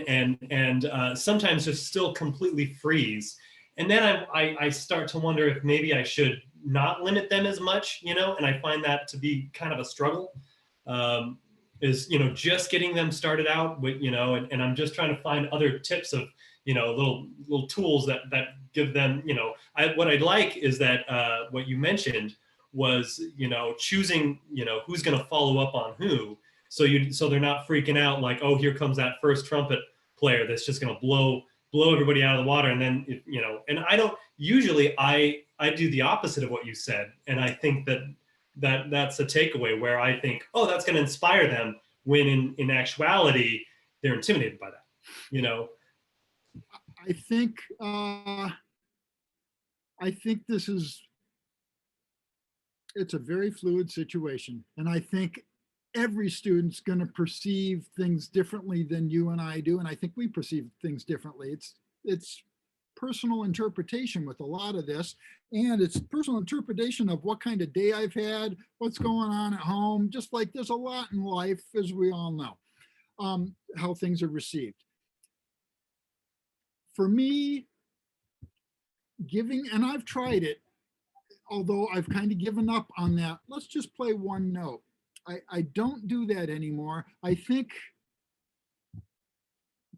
and sometimes just still completely freeze. And then I start to wonder if maybe I should not limit them as much, and I find that to be kind of a struggle, is, just getting them started out with, and I'm just trying to find other tips of, little tools that give them, what I'd like is that what you mentioned was, choosing, who's going to follow up on who. So they're not freaking out like, oh, here comes that first trumpet player that's just going to blow everybody out of the water. And then, and I don't, usually I do the opposite of what you said. And I think that's a takeaway where I think, oh, that's going to inspire them, when in actuality, they're intimidated by that, I think it's a very fluid situation. And I think every student's going to perceive things differently than you and I do. And I think we perceive things differently. It's personal interpretation with a lot of this. And it's personal interpretation of what kind of day I've had, what's going on at home. Just like there's a lot in life, as we all know, how things are received. For me, and I've tried it, although I've kind of given up on that. Let's just play one note. I don't do that anymore. I think,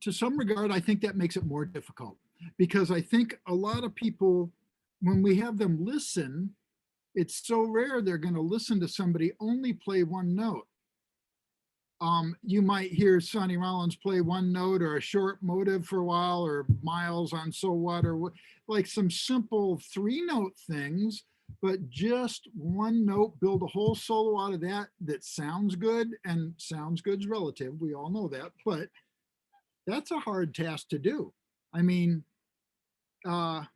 to some regard, I think that makes it more difficult, because I think a lot of people, when we have them listen, it's so rare they're going to listen to somebody only play one note. You might hear Sonny Rollins play one note or a short motive for a while, or Miles on So What, or like some simple 3-note things, but just one note, build a whole solo out of that sounds good. And sounds good's relative, we all know that, but that's a hard task to do. I mean, I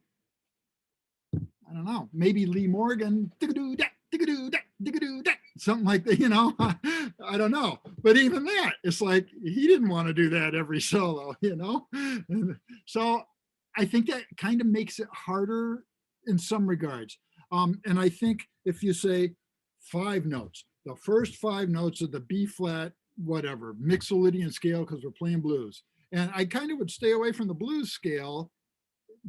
don't know, maybe Lee Morgan, something like that, I don't know. But even that, it's like, he didn't want to do that every solo, And so I think that kind of makes it harder in some regards. And I think if you say 5 notes, the first 5 notes of the B flat, whatever, Mixolydian scale, because we're playing blues. And I kind of would stay away from the blues scale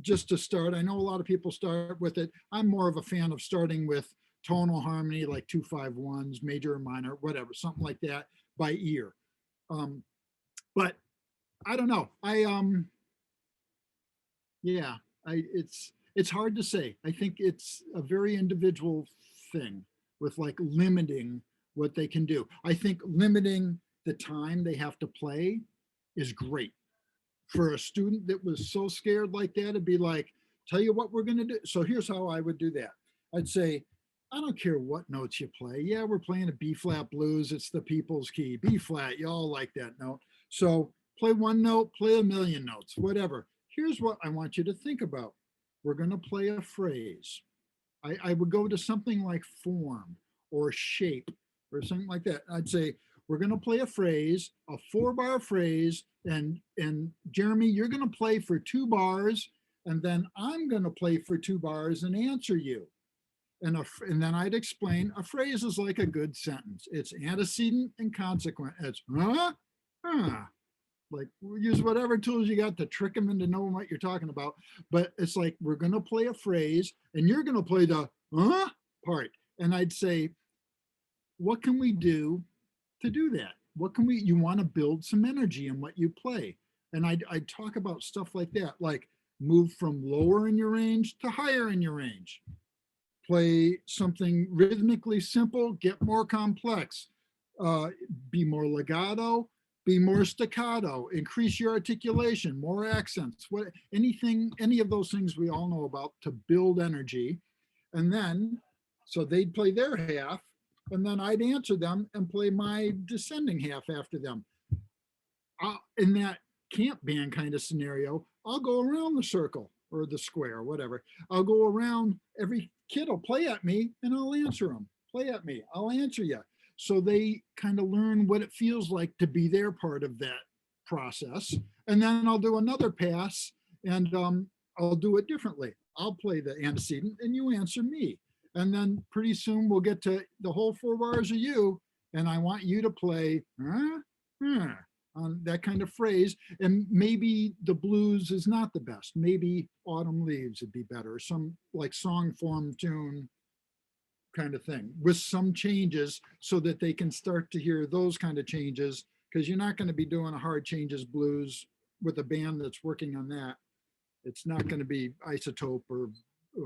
just to start. I know a lot of people start with it. I'm more of a fan of starting with tonal harmony, like 2-5-1s, major or minor, whatever, something like that by ear. But I don't know. It's hard to say. I think it's a very individual thing with like limiting what they can do. I think limiting the time they have to play is great. For a student that was so scared like that, it'd be like, tell you what we're going to do. So here's how I would do that. I'd say, I don't care what notes you play. Yeah, we're playing a B flat blues. It's the people's key. B flat, y'all like that note. So play one note, play a million notes, whatever. Here's what I want you to think about. We're going to play a phrase. I would go to something like form or shape or something like that. I'd say, we're going to play a phrase, a 4-bar phrase, and Jeremy, you're going to play for 2 bars, and then I'm going to play for 2 bars and answer you. And then I'd explain a phrase is like a good sentence. It's antecedent and consequent. It's like use whatever tools you got to trick them into knowing what you're talking about. But it's like, we're going to play a phrase and you're going to play the part. And I'd say, what can we do to do that? What can you want to build some energy in what you play. And I'd talk about stuff like that, like move from lower in your range to higher in your range. Play something rhythmically simple, get more complex, be more legato, be more staccato, increase your articulation, more accents, any of those things we all know about to build energy. And then, so they'd play their half, and then I'd answer them and play my descending half after them. In that camp band kind of scenario, I'll go around the circle or the square, whatever. I'll go around, every kid will play at me and I'll answer them. Play at me, I'll answer you. So they kind of learn what it feels like to be their part of that process. And then I'll do another pass and I'll do it differently. I'll play the antecedent and you answer me. And then pretty soon we'll get to the whole 4 bars of you. And I want you to play on that kind of phrase. And maybe the blues is not the best. Maybe Autumn Leaves would be better. Some like song form tune kind of thing with some changes so that they can start to hear those kind of changes, because you're not going to be doing a hard changes blues with a band that's working on that. It's not going to be Isotope or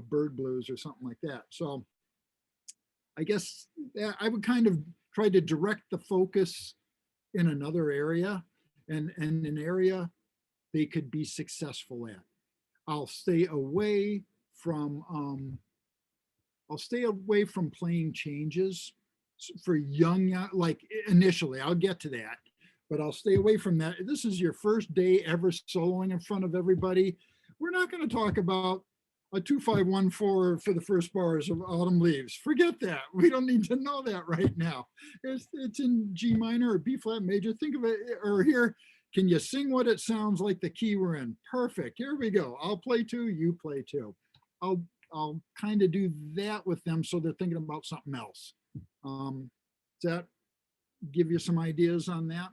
Bird Blues or something like that. So I guess I would kind of try to direct the focus in another area and an area they could be successful at. I'll stay away from playing changes for young, like initially, I'll get to that, but I'll stay away from that. This is your first day ever soloing in front of everybody. We're not going to talk about a 2-5-1-4 for the first bars of Autumn Leaves. Forget that. We don't need to know that right now. It's in G minor or B flat major. Think of it, or here, can you sing what it sounds like the key we're in? Perfect. Here we go. I'll play 2, you play 2. I'll kind of do that with them so they're thinking about something else. Does that give you some ideas on that?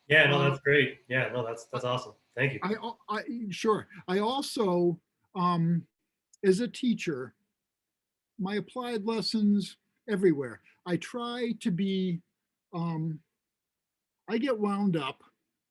Yeah, no, that's great. Yeah, no, that's awesome. Thank you. Sure. I also, as a teacher, my applied lessons everywhere, I try to be, I get wound up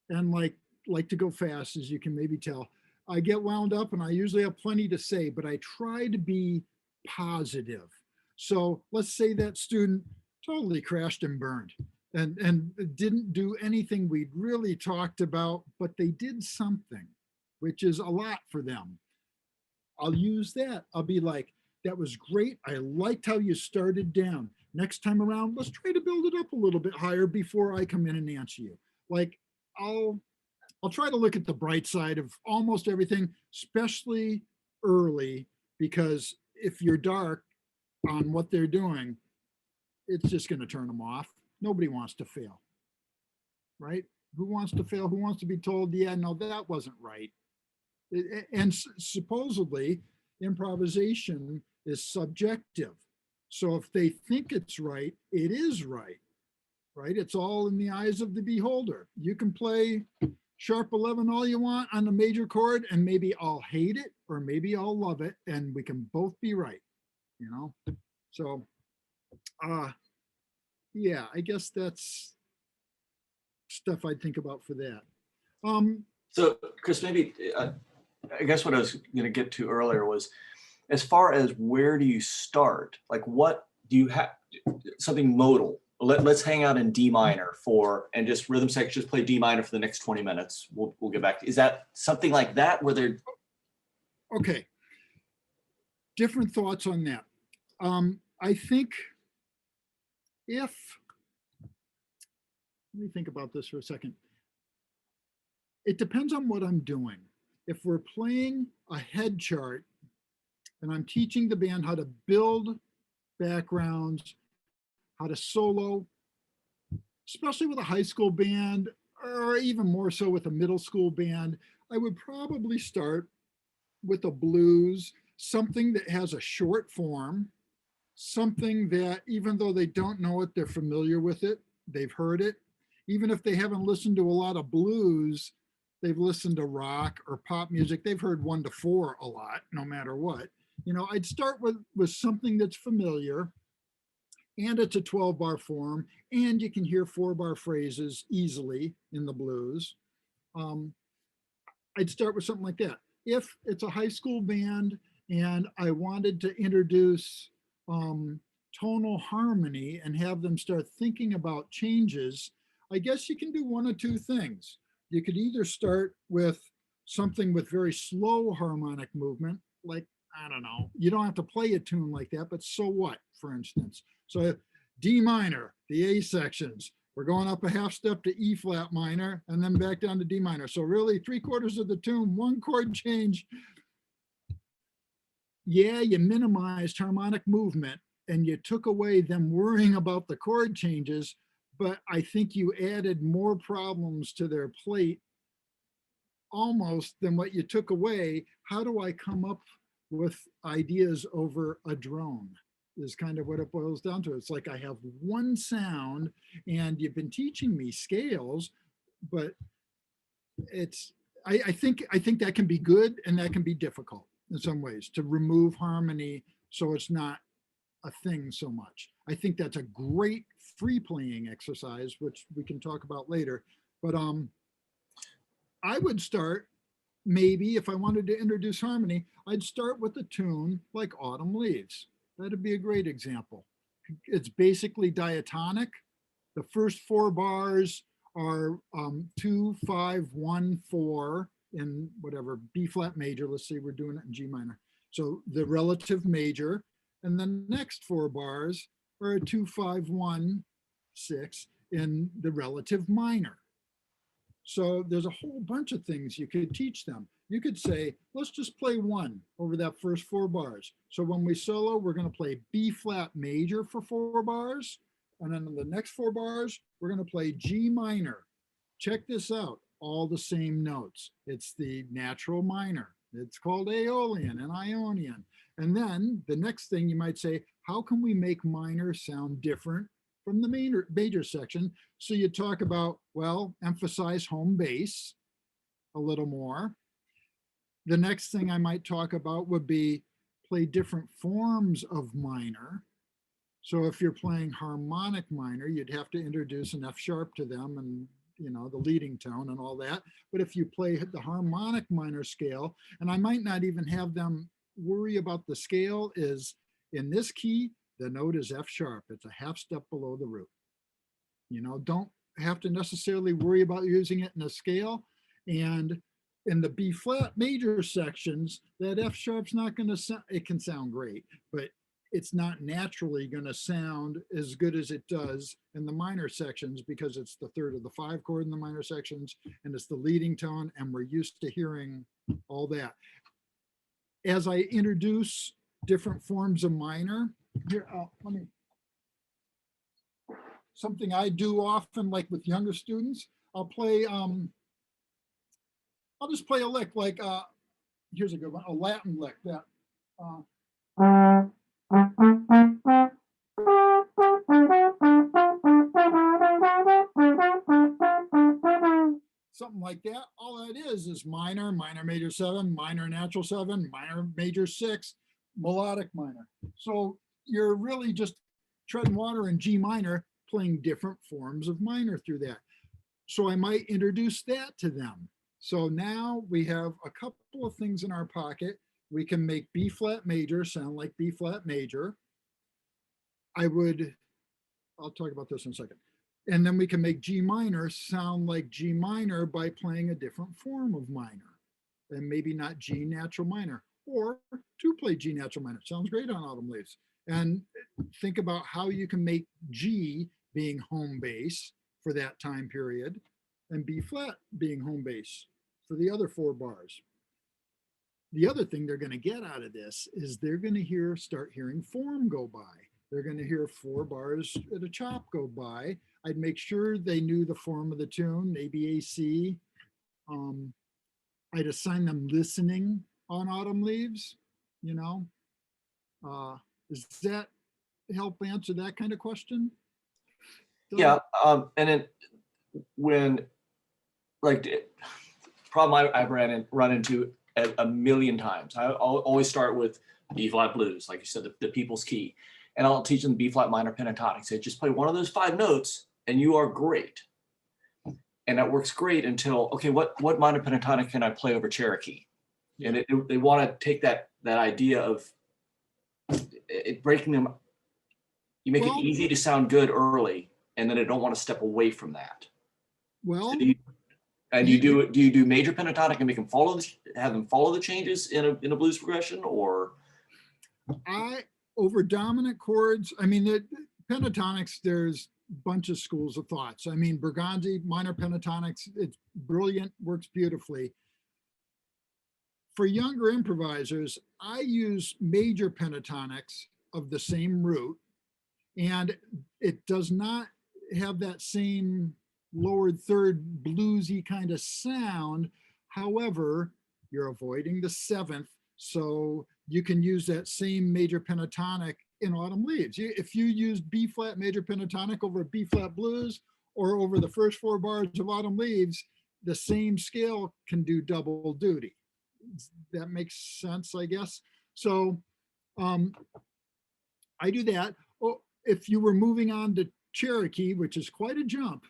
and like to go fast, as you can maybe tell. I get wound up and I usually have plenty to say, but I try to be positive. So let's say that student totally crashed and burned and didn't do anything we'd really talked about, but they did something, which is a lot for them. I'll use that. I'll be like, that was great. I liked how you started down. Next time around, let's try to build it up a little bit higher before I come in and answer you. Like, I'll try to look at the bright side of almost everything, especially early, because if you're dark on what they're doing, it's just going to turn them off. Nobody wants to fail, right? Who wants to fail? Who wants to be told, yeah, no, that wasn't right? And supposedly improvisation is subjective. So if they think it's right, it is right, right? It's all in the eyes of the beholder. You can play sharp 11 all you want on the major chord, and maybe I'll hate it or maybe I'll love it, and we can both be right, you know? So yeah, I guess that's stuff I'd think about for that. So Chris, maybe I guess what I was going to get to earlier was, as far as where do you start? Like, what do you have? Something modal. Let's hang out in D minor and just rhythm section, just play D minor for the next 20 minutes. We'll get back. Is that something like that where they're? Okay. Different thoughts on that. I think let me think about this for a second. It depends on what I'm doing. If we're playing a head chart and I'm teaching the band how to build backgrounds, how to solo, especially with a high school band, or even more so with a middle school band, I would probably start with a blues, something that has a short form, something that even though they don't know it, they're familiar with it, they've heard it. Even if they haven't listened to a lot of blues, they've listened to rock or pop music. They've heard 1 to 4 a lot, no matter what. I'd start with something that's familiar, and it's a 12-bar form, and you can hear 4-bar phrases easily in the blues. I'd start with something like that. If it's a high school band and I wanted to introduce tonal harmony and have them start thinking about changes, I guess you can do one of two things. You could either start with something with very slow harmonic movement, like, I don't know, you don't have to play a tune like that, but so what, for instance? So D minor, the A sections, we're going up a half step to E flat minor and then back down to D minor. So really 3/4 of the tune, 1 chord change. Yeah, you minimized harmonic movement and you took away them worrying about the chord changes, but I think you added more problems to their plate almost than what you took away. How do I come up with ideas over a drone? Is kind of what it boils down to. It's like I have one sound and you've been teaching me scales, but I think that can be good and that can be difficult in some ways to remove harmony so it's not a thing so much. I think that's a great free playing exercise, which we can talk about later. But I would start, maybe if I wanted to introduce harmony, I'd start with a tune like Autumn Leaves. That'd be a great example. It's basically diatonic. The first 4 bars are 2, 5, 1, 4 in whatever, B flat major. Let's say we're doing it in G minor. So the relative major, and the next 4 bars are a 2, 5, 1, 6 in the relative minor. So there's a whole bunch of things you could teach them. You could say, let's just play 1 over that first 4 bars. So when we solo, we're going to play B flat major for 4 bars. And then in the next 4 bars, we're going to play G minor. Check this out, all the same notes. It's the natural minor. It's called Aeolian and Ionian. And then the next thing you might say, how can we make minor sound different from the major section? So you talk about, well, emphasize home bass a little more. The next thing I might talk about would be play different forms of minor. So if you're playing harmonic minor, you'd have to introduce an F sharp to them and, the leading tone and all that. But if you play the harmonic minor scale, and I might not even have them worry about the scale, is in this key, the note is F sharp. It's a half step below the root. Don't have to necessarily worry about using it in a scale. And in the B flat major sections, that F sharp's not going to sound, it can sound great, but it's not naturally going to sound as good as it does in the minor sections because it's the 3rd of the 5 chord in the minor sections and it's the leading tone, and we're used to hearing all that. As I introduce different forms of minor, here, something I do often, like with younger students, I'll play, I'll just play a lick like, here's a good one, a Latin lick that, something like that. All that is minor, minor major 7, minor natural 7, minor major 6, melodic minor. So you're really just treading water in G minor, playing different forms of minor through that. So I might introduce that to them. So now we have a couple of things in our pocket. We can make B flat major sound like B flat major. I'll talk about this in a second. And then we can make G minor sound like G minor by playing a different form of minor, and maybe not G natural minor, or to play G natural minor. Sounds great on Autumn Leaves. And think about how you can make G being home base for that time period and B flat being home base for the other 4 bars. The other thing they're going to get out of this is they're going to start hearing form go by. They're going to hear 4 bars at a chop go by. I'd make sure they knew the form of the tune, maybe AC. I'd assign them listening on Autumn Leaves, Is that help answer that kind of question? Doug? Yeah, and then when, like, problem I've run into a million times. I'll always start with B flat blues, like you said, the people's key, and I'll teach them B flat minor pentatonic. Say, just play one of those 5 notes, and you are great. And that works great until, okay, what minor pentatonic can I play over Cherokee? And they want to take that idea of it breaking them. You make Well, it easy to sound good early, and then they don't want to step away from that. well, So do you do major pentatonic and make them have them follow the changes in a blues progression, or? Over dominant chords, I mean, the pentatonics, there's a bunch of schools of thoughts. I mean, Bergonzi, minor pentatonics, it's brilliant, works beautifully. For younger improvisers, I use major pentatonics of the same root, and it does not have that same lowered third bluesy kind of sound. However, you're avoiding the 7th, so you can use that same major pentatonic in Autumn Leaves. If you use B flat major pentatonic over B flat blues or over the first 4 bars of Autumn Leaves, the same scale can do double duty. That makes sense, I guess. So I do that. Oh, if you were moving on to Cherokee, which is quite a jump,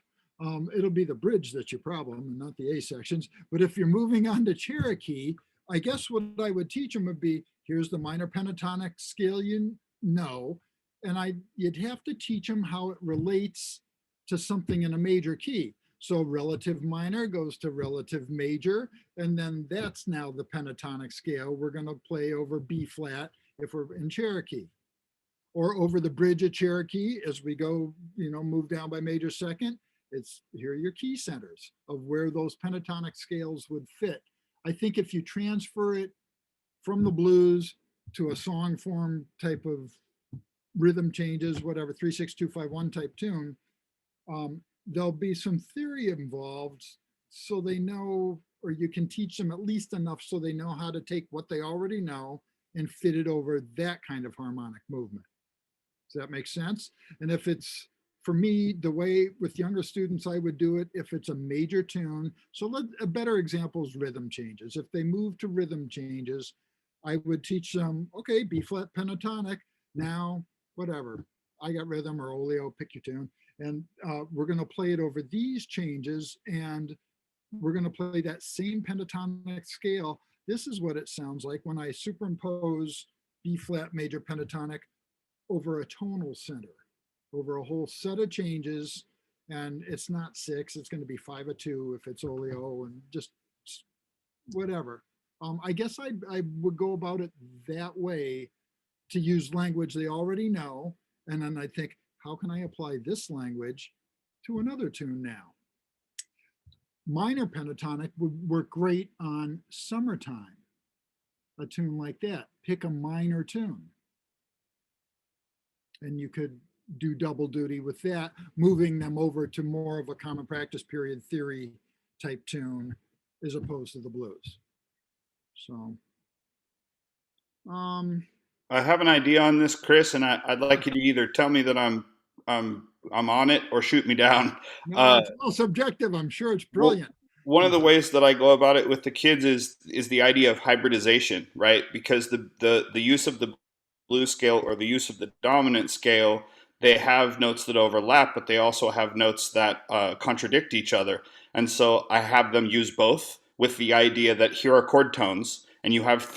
it'll be the bridge that's your problem and not the A sections. But if you're moving on to Cherokee, I guess what I would teach them would be, here's the minor pentatonic scale you know, and you'd have to teach them how it relates to something in a major key. So relative minor goes to relative major, and then that's now the pentatonic scale we're going to play over B flat if we're in Cherokee. Or over the bridge of Cherokee as we go, move down by major second, here are your key centers of where those pentatonic scales would fit. I think if you transfer it from the blues to a song form type of rhythm changes, whatever, 3-6-2-5-1 type tune, there'll be some theory involved so they know, or you can teach them at least enough so they know how to take what they already know and fit it over that kind of harmonic movement. Does that make sense? And if it's, for me, the way with younger students, I would do it if it's a major tune. So a better example is rhythm changes. If they move to rhythm changes, I would teach them, okay, B flat pentatonic, now whatever, I got rhythm or oleo, pick your tune. And we're going to play it over these changes, and we're going to play that same pentatonic scale. This is what it sounds like when I superimpose B flat major pentatonic over a tonal center, over a whole set of changes. And it's not 6, it's going to be 5 or 2 if it's oleo, and just whatever. I guess I would go about it that way, to use language they already know. And then I think, how can I apply this language to another tune now? Minor pentatonic would work great on Summertime, a tune like that. Pick a minor tune, and you could do double duty with that, moving them over to more of a common practice period theory type tune as opposed to the blues. So, I have an idea on this, Chris, and I'd like you to either tell me that I'm on it or shoot me down. no, it's all subjective. I'm sure it's brilliant. One of the ways that I go about it with the kids is the idea of hybridization, right? Because the use of the blues scale or the use of the dominant scale, they have notes that overlap, but they also have notes that contradict each other. And so I have them use both, with the idea that here are chord tones, and you have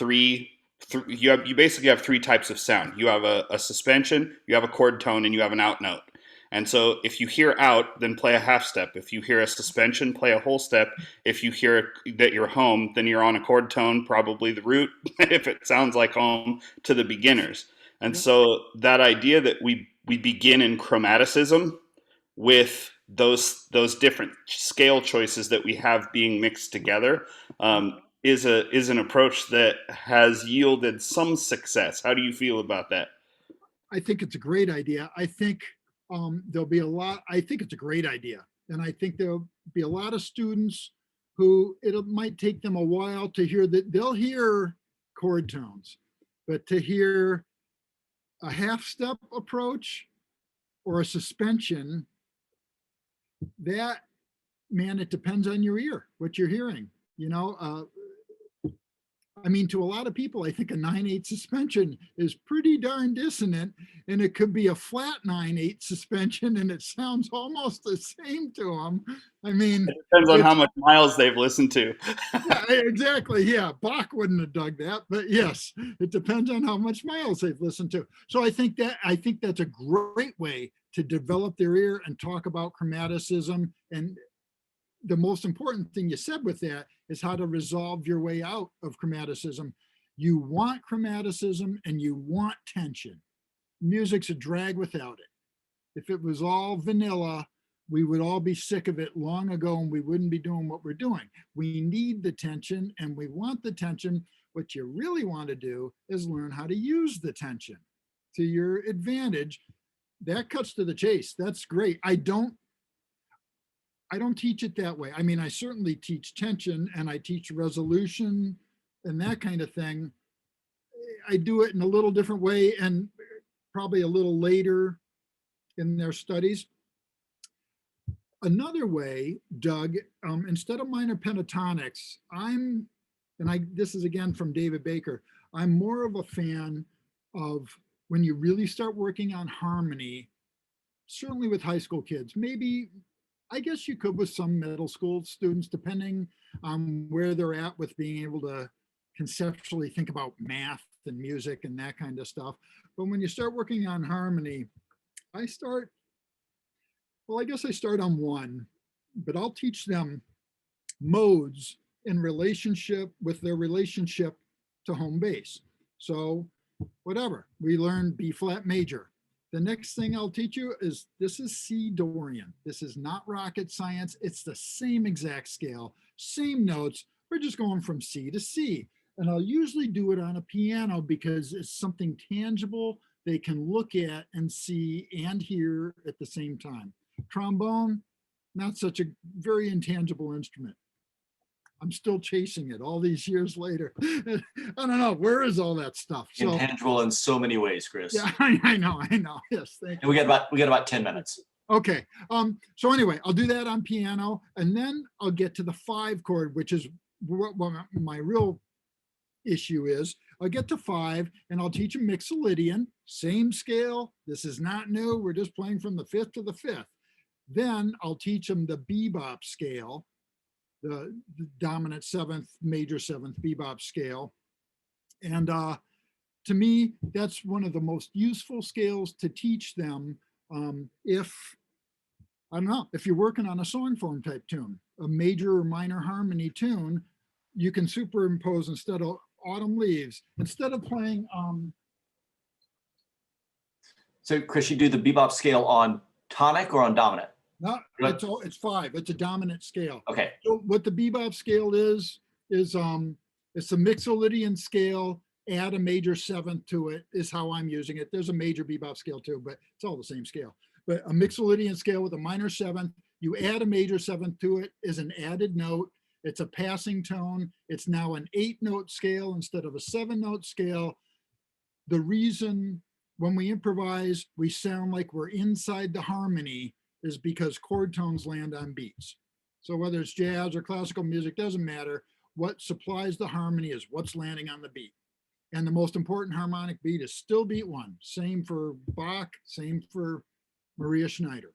you basically have 3 types of sound. You have a suspension, you have a chord tone, and you have an out note. And so if you hear out, then play a half step. If you hear a suspension, play a whole step. If you hear that you're home, then you're on a chord tone, probably the root, if it sounds like home to the beginners. And so that idea that we begin in chromaticism with those different scale choices that we have being mixed together is an approach that has yielded some success. How do you feel about that? I think it's a great idea. I think there'll be I think it's a great idea. And I think there'll be a lot of students who might take them a while to hear that. They'll hear chord tones, but to hear a half step approach or a suspension, that, man, it depends on your ear, what you're hearing. I mean, to a lot of people, I think a 9/8 suspension is pretty darn dissonant, and it could be a flat 9/8 suspension, and it sounds almost the same to them. I mean, It depends on how it's- much Miles they've listened to. yeah, exactly. Yeah, Bach wouldn't have dug that, but yes, it depends on how much Miles they've listened to. So I think that's a great way to develop their ear and talk about chromaticism. And the most important thing you said with that is how to resolve your way out of chromaticism. You want chromaticism and you want tension. Music's a drag without it. If it was all vanilla, we would all be sick of it long ago and we wouldn't be doing what we're doing. We need the tension and we want the tension. What you really want to do is learn how to use the tension to your advantage. That cuts to the chase. That's great. I don't teach it that way. I mean, I certainly teach tension and I teach resolution and that kind of thing. I do it in a little different way and probably a little later in their studies. Another way, Doug, instead of minor pentatonics, this is again from David Baker, I'm more of a fan of when you really start working on harmony, certainly with high school kids, maybe, I guess you could with some middle school students, depending on where they're at with being able to conceptually think about math and music and that kind of stuff. But when you start working on harmony, I start on one, but I'll teach them modes in relationship with their relationship to home bass. So whatever, we learn B flat major. The next thing I'll teach you is this is C Dorian. This is not rocket science. It's the same exact scale, same notes. We're just going from C to C. And I'll usually do it on a piano because it's something tangible they can look at and see and hear at the same time. Trombone, not such a very intangible instrument. I'm still chasing it all these years later. I don't know, where is all that stuff? So, Intangible in so many ways, Chris. yeah, I know. Yes, thank you. And we got about 10 minutes. Okay. So anyway, I'll do that on piano, and then I'll get to the 5 chord, which is what my real issue is. I'll get to 5 and I'll teach them Mixolydian, same scale. This is not new. We're just playing from the 5th to the 5th. Then I'll teach them the bebop scale, the dominant 7th, major 7th bebop scale. And to me, that's one of the most useful scales to teach them if you're working on a song form type tune, a major or minor harmony tune, you can superimpose instead of autumn leaves, instead of playing. So Chris, you do the bebop scale on tonic or on dominant? It's 5. It's a dominant scale. Okay. So what the bebop scale is it's a Mixolydian scale. Add a major 7th to it is how I'm using it. There's a major bebop scale too, but it's all the same scale. But a Mixolydian scale with a minor 7th, you add a major 7th to it is an added note. It's a passing tone. It's now an 8-note scale instead of a 7-note scale. The reason when we improvise, we sound like we're inside the harmony is because chord tones land on beats. So whether it's jazz or classical music, doesn't matter. What supplies the harmony is what's landing on the beat. And the most important harmonic beat is still beat 1. Same for Bach, same for Maria Schneider.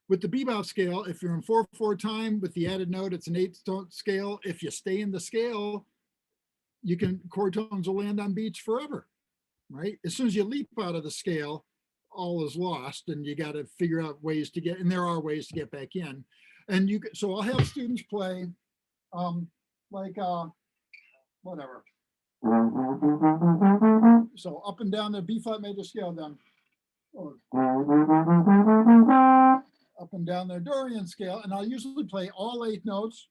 With the bebop scale, if you're in 4/4 time with the added note, it's an 8-note scale. If you stay in the scale, chord tones will land on beats forever, right? As soon as you leap out of the scale, all is lost, and you got to figure out ways to get, and there are ways to get back in. And so I'll have students play whatever. So up and down the B flat major scale, then up and down their Dorian scale, and I'll usually play all 8 notes.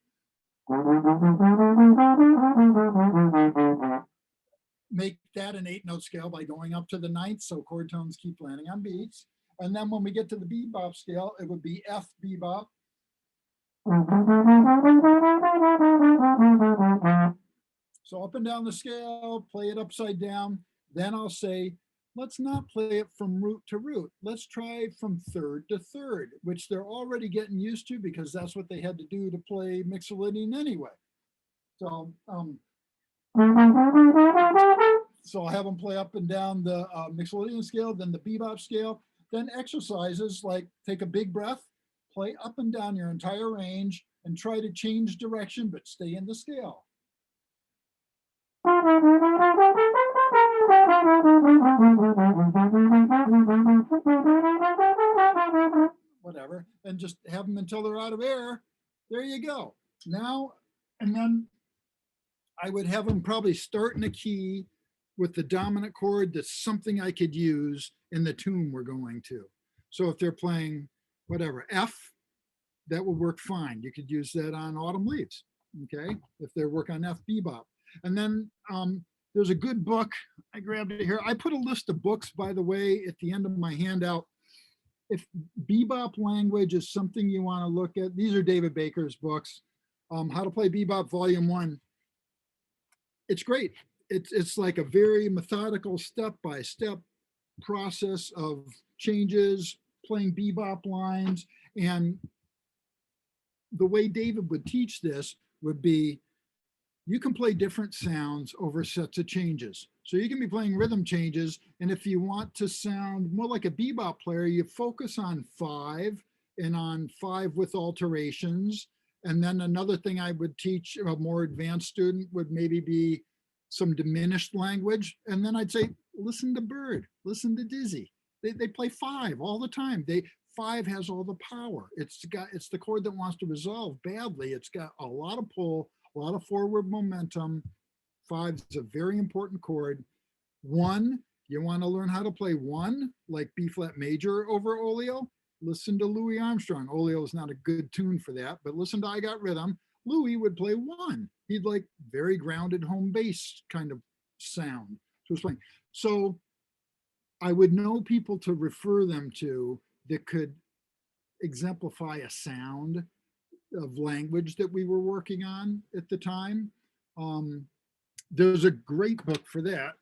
Make that an 8-note scale by going up to the 9th, so chord tones keep landing on beats. And then when we get to the bebop scale, it would be F bebop. So up and down the scale, play it upside down. Then I'll say, let's not play it from root to root. Let's try from third to third, which they're already getting used to because that's what they had to do to play Mixolydian anyway. So, so I'll have them play up and down the Mixolydian scale, then the bebop scale, then exercises like take a big breath, play up and down your entire range, and try to change direction, but stay in the scale. Whatever, and just have them until they're out of air. There you go. Now, and then I would have them probably start in a key with the dominant chord that's something I could use in the tune we're going to. So if they're playing whatever, F, that would work fine. You could use that on Autumn Leaves, okay? If they're working on F bebop. And then there's a good book, I grabbed it here. I put a list of books, by the way, at the end of my handout. If bebop language is something you want to look at, these are David Baker's books. How to Play Bebop Volume 1. It's great. It's like a very methodical step-by-step process of changes, playing bebop lines. And the way David would teach this would be, you can play different sounds over sets of changes. So you can be playing rhythm changes. And if you want to sound more like a bebop player, you focus on 5 and on 5 with alterations. And then another thing I would teach a more advanced student would maybe be some diminished language. And then I'd say, listen to Bird, listen to Dizzy. They play 5 all the time. 5 has all the power. It's the chord that wants to resolve badly. It's got a lot of pull, a lot of forward momentum. 5 is a very important chord. 1, you want to learn how to play 1, like B flat major over Oleo. Listen to Louis Armstrong. Oleo is not a good tune for that, but listen to I Got Rhythm. Louis would play 1. He'd like very grounded home bass kind of sound. So I would know people to refer them to that could exemplify a sound of language that we were working on at the time. There's a great book for that.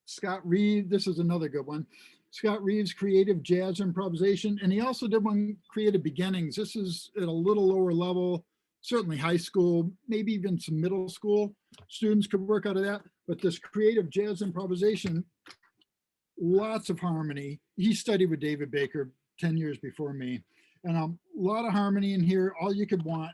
Scott Reed, this is another good one. Scott Reed's Creative Jazz Improvisation. And he also did one, Creative Beginnings. This is at a little lower level, certainly high school, maybe even some middle school students could work out of that. But this Creative Jazz Improvisation, lots of harmony. He studied with David Baker 10 years before me. And a lot of harmony in here, all you could want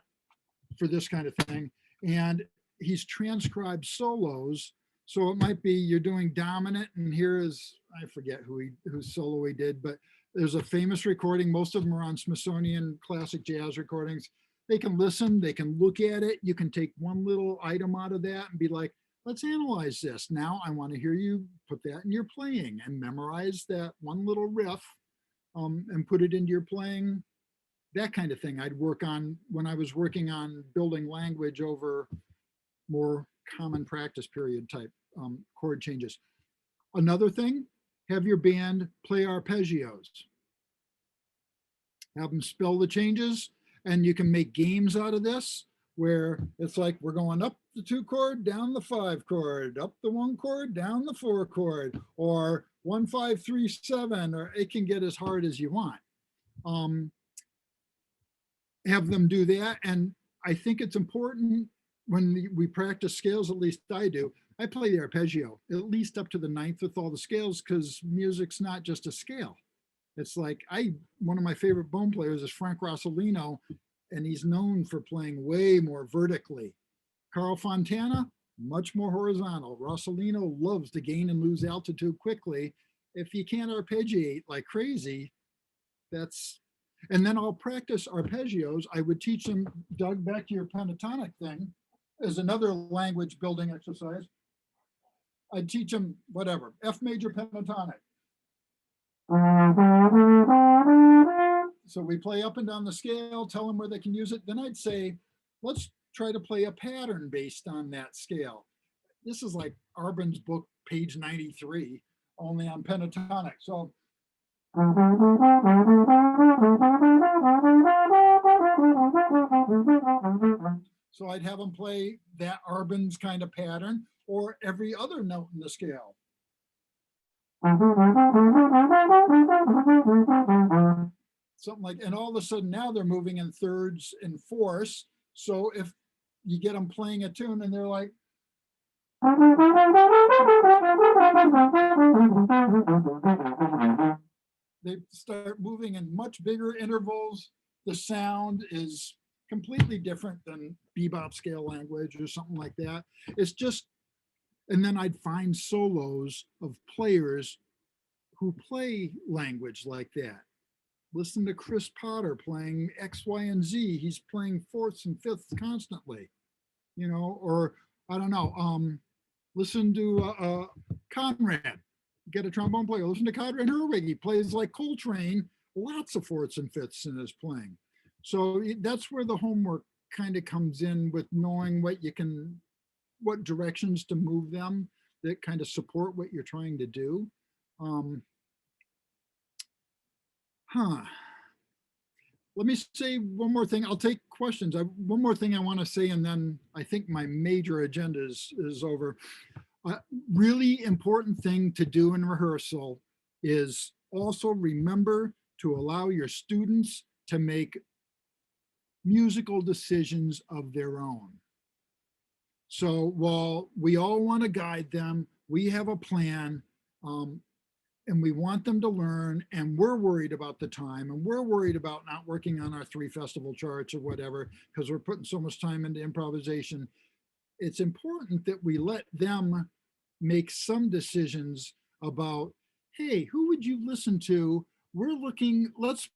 for this kind of thing. And he's transcribed solos. So it might be you're doing dominant, and here is, I forget whose solo he did, but there's a famous recording. Most of them are on Smithsonian classic jazz recordings. They can listen, they can look at it. You can take one little item out of that and be like, let's analyze this. Now I want to hear you put that in your playing and memorize that one little riff and put it into your playing. That kind of thing I'd work on when I was working on building language over more common practice period type chord changes. Another thing, have your band play arpeggios. Have them spell the changes, and you can make games out of this where it's like we're going up the 2 chord, down the 5 chord, up the 1 chord, down the 4 chord, or 1, 5, 3, 7, or it can get as hard as you want. Have them do that. And I think it's important when we practice scales, at least I do, I play the arpeggio at least up to the 9th with all the scales, because music's not just a scale. It's like one of my favorite bone players is Frank Rossellino, and he's known for playing way more vertically. Carl Fontana, much more horizontal. Rossellino loves to gain and lose altitude quickly. If you can't arpeggiate like crazy, and then I'll practice arpeggios. I would teach them, Doug, back to your pentatonic thing, as another language building exercise. I'd teach them whatever, F major pentatonic. So we play up and down the scale, tell them where they can use it. Then I'd say, let's try to play a pattern based on that scale. This is like Arbin's book, page 93, only on pentatonic. So I'd have them play that Arbin's kind of pattern, or every other note in the scale. Something like, and all of a sudden now they're moving in thirds and fourths. So if you get them playing a tune and they're like, they start moving in much bigger intervals. The sound is completely different than bebop scale language or something like that. It's just, and then I'd find solos of players who play language like that. Listen to Chris Potter playing X, Y, and Z. He's playing fourths and fifths constantly, you know, or I don't know. Listen to Conrad, get a trombone player. Listen to Conrad Herwig. He plays like Coltrane, lots of fourths and fifths in his playing. So that's where the homework kind of comes in, with knowing what you can, what directions to move them that kind of support what you're trying to do. Let me say one more thing. I'll take questions. One more thing I want to say, and then I think my major agenda is over. Really important thing to do in rehearsal is also remember to allow your students to make musical decisions of their own. So while we all want to guide them, we have a plan, and we want them to learn, and we're worried about the time, and we're worried about not working on our 3 festival charts or whatever, because we're putting so much time into improvisation. It's important that we let them make some decisions about, hey, who would you listen to? We're looking, let's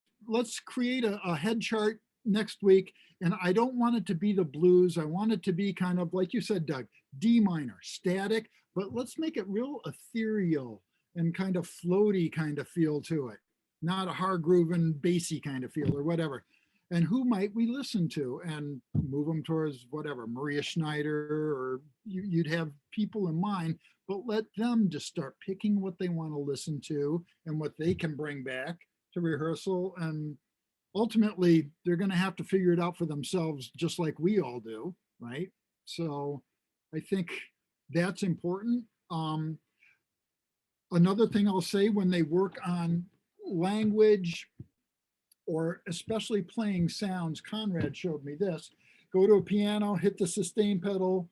create a head chart next week. And I don't want it to be the blues. I want it to be kind of, like you said, Doug, D minor, static, but let's make it real ethereal and kind of floaty kind of feel to it, not a hard grooving, bassy kind of feel or whatever. And who might we listen to, and move them towards whatever, Maria Schneider, or you'd have people in mind, but let them just start picking what they want to listen to and what they can bring back to rehearsal. And ultimately, they're going to have to figure it out for themselves, just like we all do, right? So I think that's important. Another thing I'll say, when they work on language, or especially playing sounds, Conrad showed me this, go to a piano, hit the sustain pedal,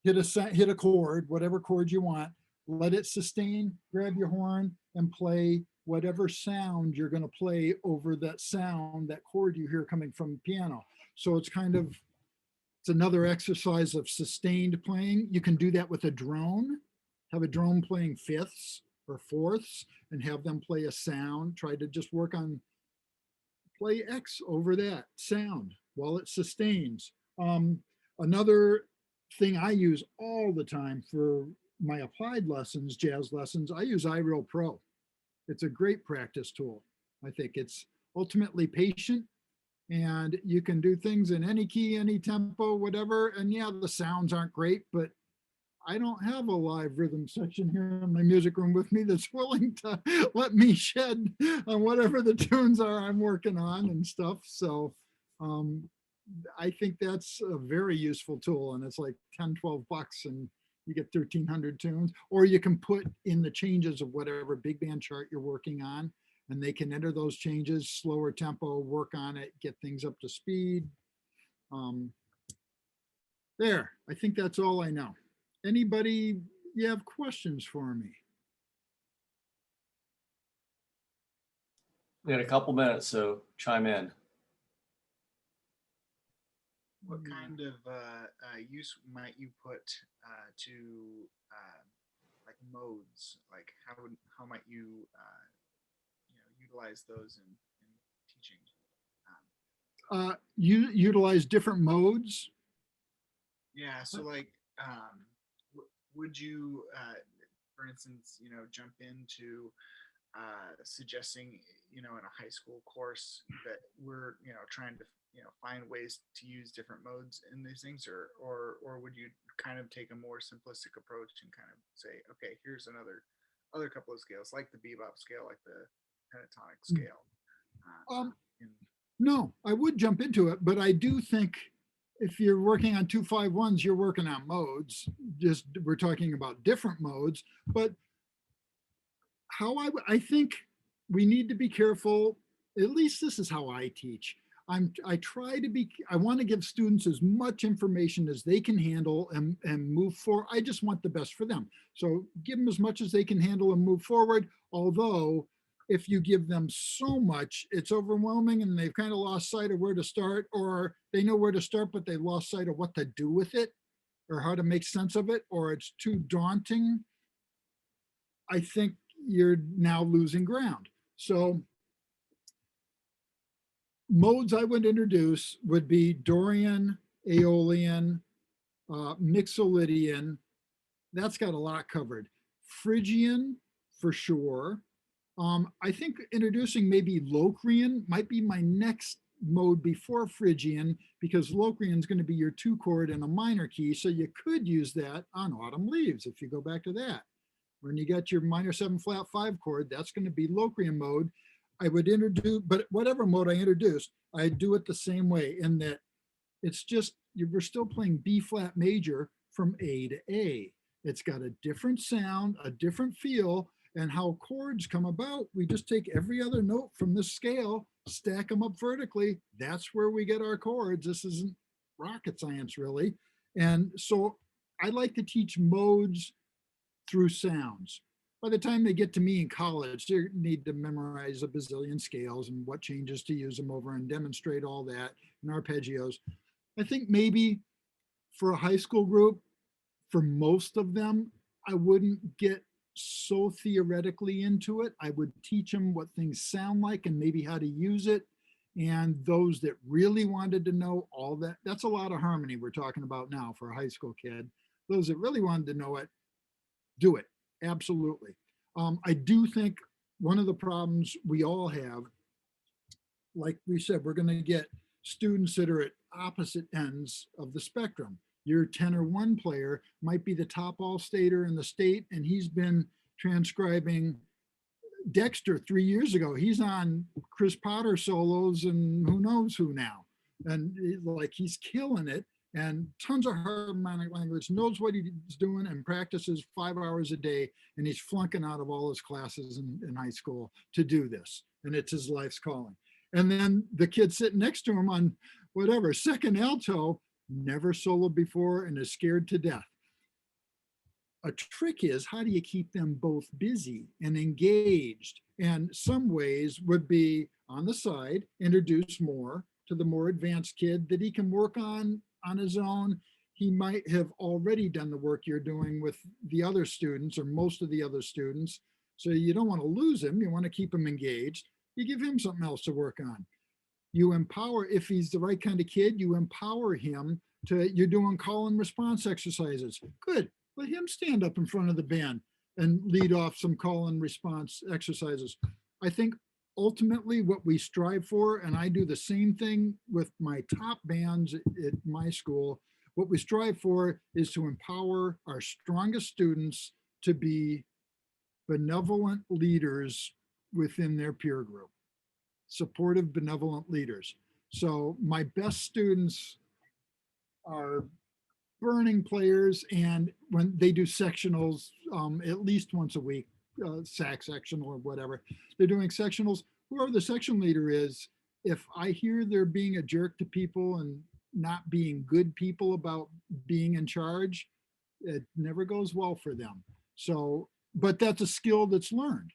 hit a chord, whatever chord you want, let it sustain, grab your horn and play whatever sound you're going to play over that sound, that chord you hear coming from the piano. So it's kind of, it's another exercise of sustained playing. You can do that with a drone, have a drone playing fifths or fourths and have them play a sound. Try to just work on play X over that sound while it sustains. Another thing I use all the time for my applied lessons, jazz lessons, I use iReal Pro. It's a great practice tool. I think it's ultimately patient, and you can do things in any key, any tempo, whatever. And yeah, the sounds aren't great, but I don't have a live rhythm section here in my music room with me that's willing to let me shed on whatever the tunes are I'm working on and stuff. So I think that's a very useful tool, and it's like 10, 12 bucks and you get 1,300 tunes. Or you can put in the changes of whatever big band chart you're working on, and they can enter those changes, slower tempo, work on it, get things up to speed. There, I think that's all I know. Anybody, you have questions for me? We got a couple minutes, so chime in. What kind of use might you put to like modes? Like how might you utilize those in teaching? You utilize different modes. Yeah, so like would you, for instance, jump into suggesting, in a high school course that we're, trying to, find ways to use different modes in these things, or would you kind of take a more simplistic approach and kind of say, okay, here's other couple of scales, like the bebop scale, like the pentatonic scale? No, I would jump into it, but I do think if you're working on 251s, you're working on modes. Just we're talking about different modes, but I think we need to be careful. At least this is how I teach. I want to give students as much information as they can handle and move forward. I just want the best for them. So give them as much as they can handle and move forward. Although if you give them so much, it's overwhelming and they've kind of lost sight of where to start, or they know where to start, but they lost sight of what to do with it or how to make sense of it, or it's too daunting. I think you're now losing ground. So modes I would introduce would be Dorian, Aeolian, Mixolydian. That's got a lot covered. Phrygian for sure. I think introducing maybe Locrian might be my next mode before Phrygian, because Locrian is going to be your 2 chord and a minor key. So you could use that on Autumn Leaves if you go back to that. When you got your minor 7 flat 5 chord, that's going to be Locrian mode. I would introduce, but whatever mode I introduced, I do it the same way in that it's just, we're still playing B flat major from A to A. It's got a different sound, a different feel, and how chords come about. We just take every other note from this scale, stack them up vertically. That's where we get our chords. This isn't rocket science really. And so I like to teach modes through sounds. By the time they get to me in college, they need to memorize a bazillion scales and what changes to use them over and demonstrate all that and arpeggios. I think maybe for a high school group, for most of them, I wouldn't get so theoretically into it. I would teach them what things sound like and maybe how to use it. And those that really wanted to know all that, that's a lot of harmony we're talking about now for a high school kid. Those that really wanted to know it, do it. Absolutely. I do think one of the problems we all have, like we said, we're going to get students that are at opposite ends of the spectrum. Your tenor 1 player might be the top all-stater in the state, and he's been transcribing Dexter 3 years ago. He's on Chris Potter solos and who knows who now. And he's killing it. And tons of harmonic language, knows what he's doing and practices 5 hours a day. And he's flunking out of all his classes in high school to do this. And it's his life's calling. And then the kid sitting next to him on whatever, second alto, never soloed before and is scared to death. A trick is, how do you keep them both busy and engaged? And some ways would be on the side, introduce more to the more advanced kid that he can work on his own. He might have already done the work you're doing with the other students or most of the other students. So you don't want to lose him. You want to keep him engaged. You give him something else to work on. You empower, if he's the right kind of kid, you empower him to, you're doing call and response exercises. Good. Let him stand up in front of the band and lead off some call and response exercises. I think ultimately what we strive for, and I do the same thing with my top bands at my school, what we strive for is to empower our strongest students to be benevolent leaders within their peer group, supportive, benevolent leaders. So my best students are burning players, and when they do sectionals at least once a week, sax sectional or whatever, they're doing sectionals. Whoever the section leader is, if I hear they're being a jerk to people and not being good people about being in charge, it never goes well for them. So, but that's a skill that's learned.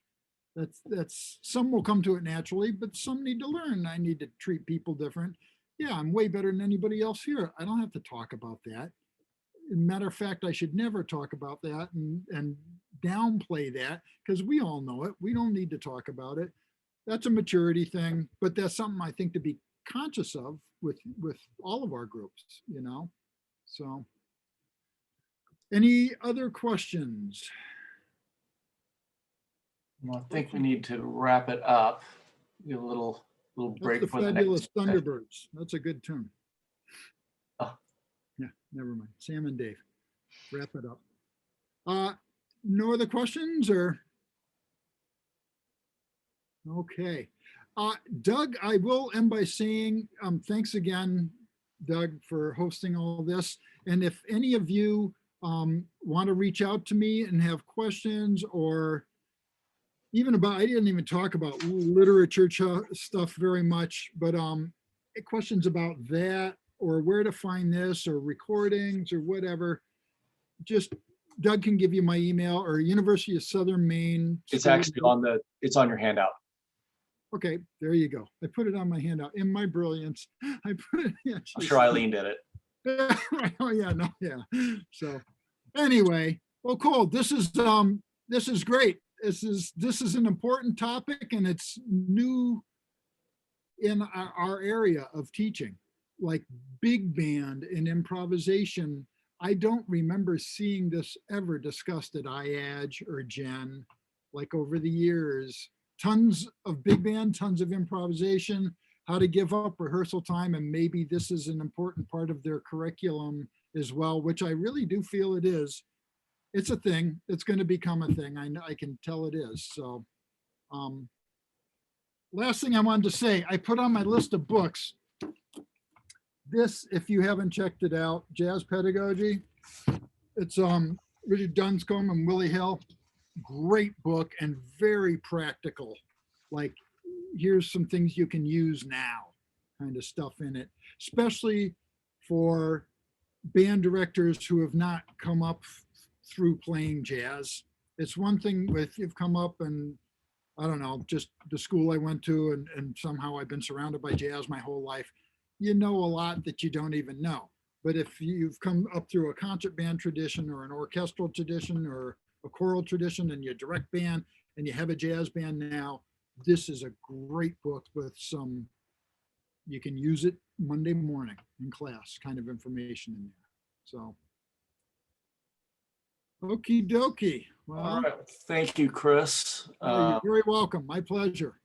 That's some will come to it naturally, but some need to learn. I need to treat people different. Yeah, I'm way better than anybody else here. I don't have to talk about that. Matter of fact, I should never talk about that and downplay that, because we all know it. We don't need to talk about it. That's a maturity thing, but that's something I think to be conscious of with all of our groups, you know? So any other questions? Well, I think we need to wrap it up. Get a little That's break the for the Fabulous next. Thunderbirds. That's a good tune. Oh. Yeah, never mind. Sam and Dave. Wrap it up. No other questions or? Okay. Doug, I will end by saying thanks again, Doug, for hosting all this. And if any of you want to reach out to me and have questions or even about, I didn't even talk about literature stuff very much, but questions about that or where to find this or recordings or whatever, just Doug can give you my email or University of Southern Maine. It's School- actually it's on your handout. Okay, there you go. I put it on my handout in my brilliance. I put it. Yeah, I'm sure Eileen did it. oh yeah, no, yeah. So anyway, well, cool. This is great. This is an important topic and it's new in our area of teaching, like big band and improvisation. I don't remember seeing this ever discussed at IADGE or Gen, like over the years. Tons of big band, tons of improvisation, how to give up rehearsal time, and maybe this is an important part of their curriculum as well, which I really do feel it is. It's a thing. It's going to become a thing. I can tell it is. So last thing I wanted to say, I put on my list of books. This, if you haven't checked it out, Jazz Pedagogy. It's Richard Dunscombe and Willie Hill. Great book and very practical. Like, here's some things you can use now, kind of stuff in it, especially for band directors who have not come up through playing jazz. It's one thing if you've come up and I don't know, just the school I went to and somehow I've been surrounded by jazz my whole life. You know a lot that you don't even know. But if you've come up through a concert band tradition or an orchestral tradition or a choral tradition and you direct band and you have a jazz band now, this is a great book with some, you can use it Monday morning in class kind of information in there. So, okie dokie. Well, All right. Thank you, Chris. you're very welcome. My pleasure.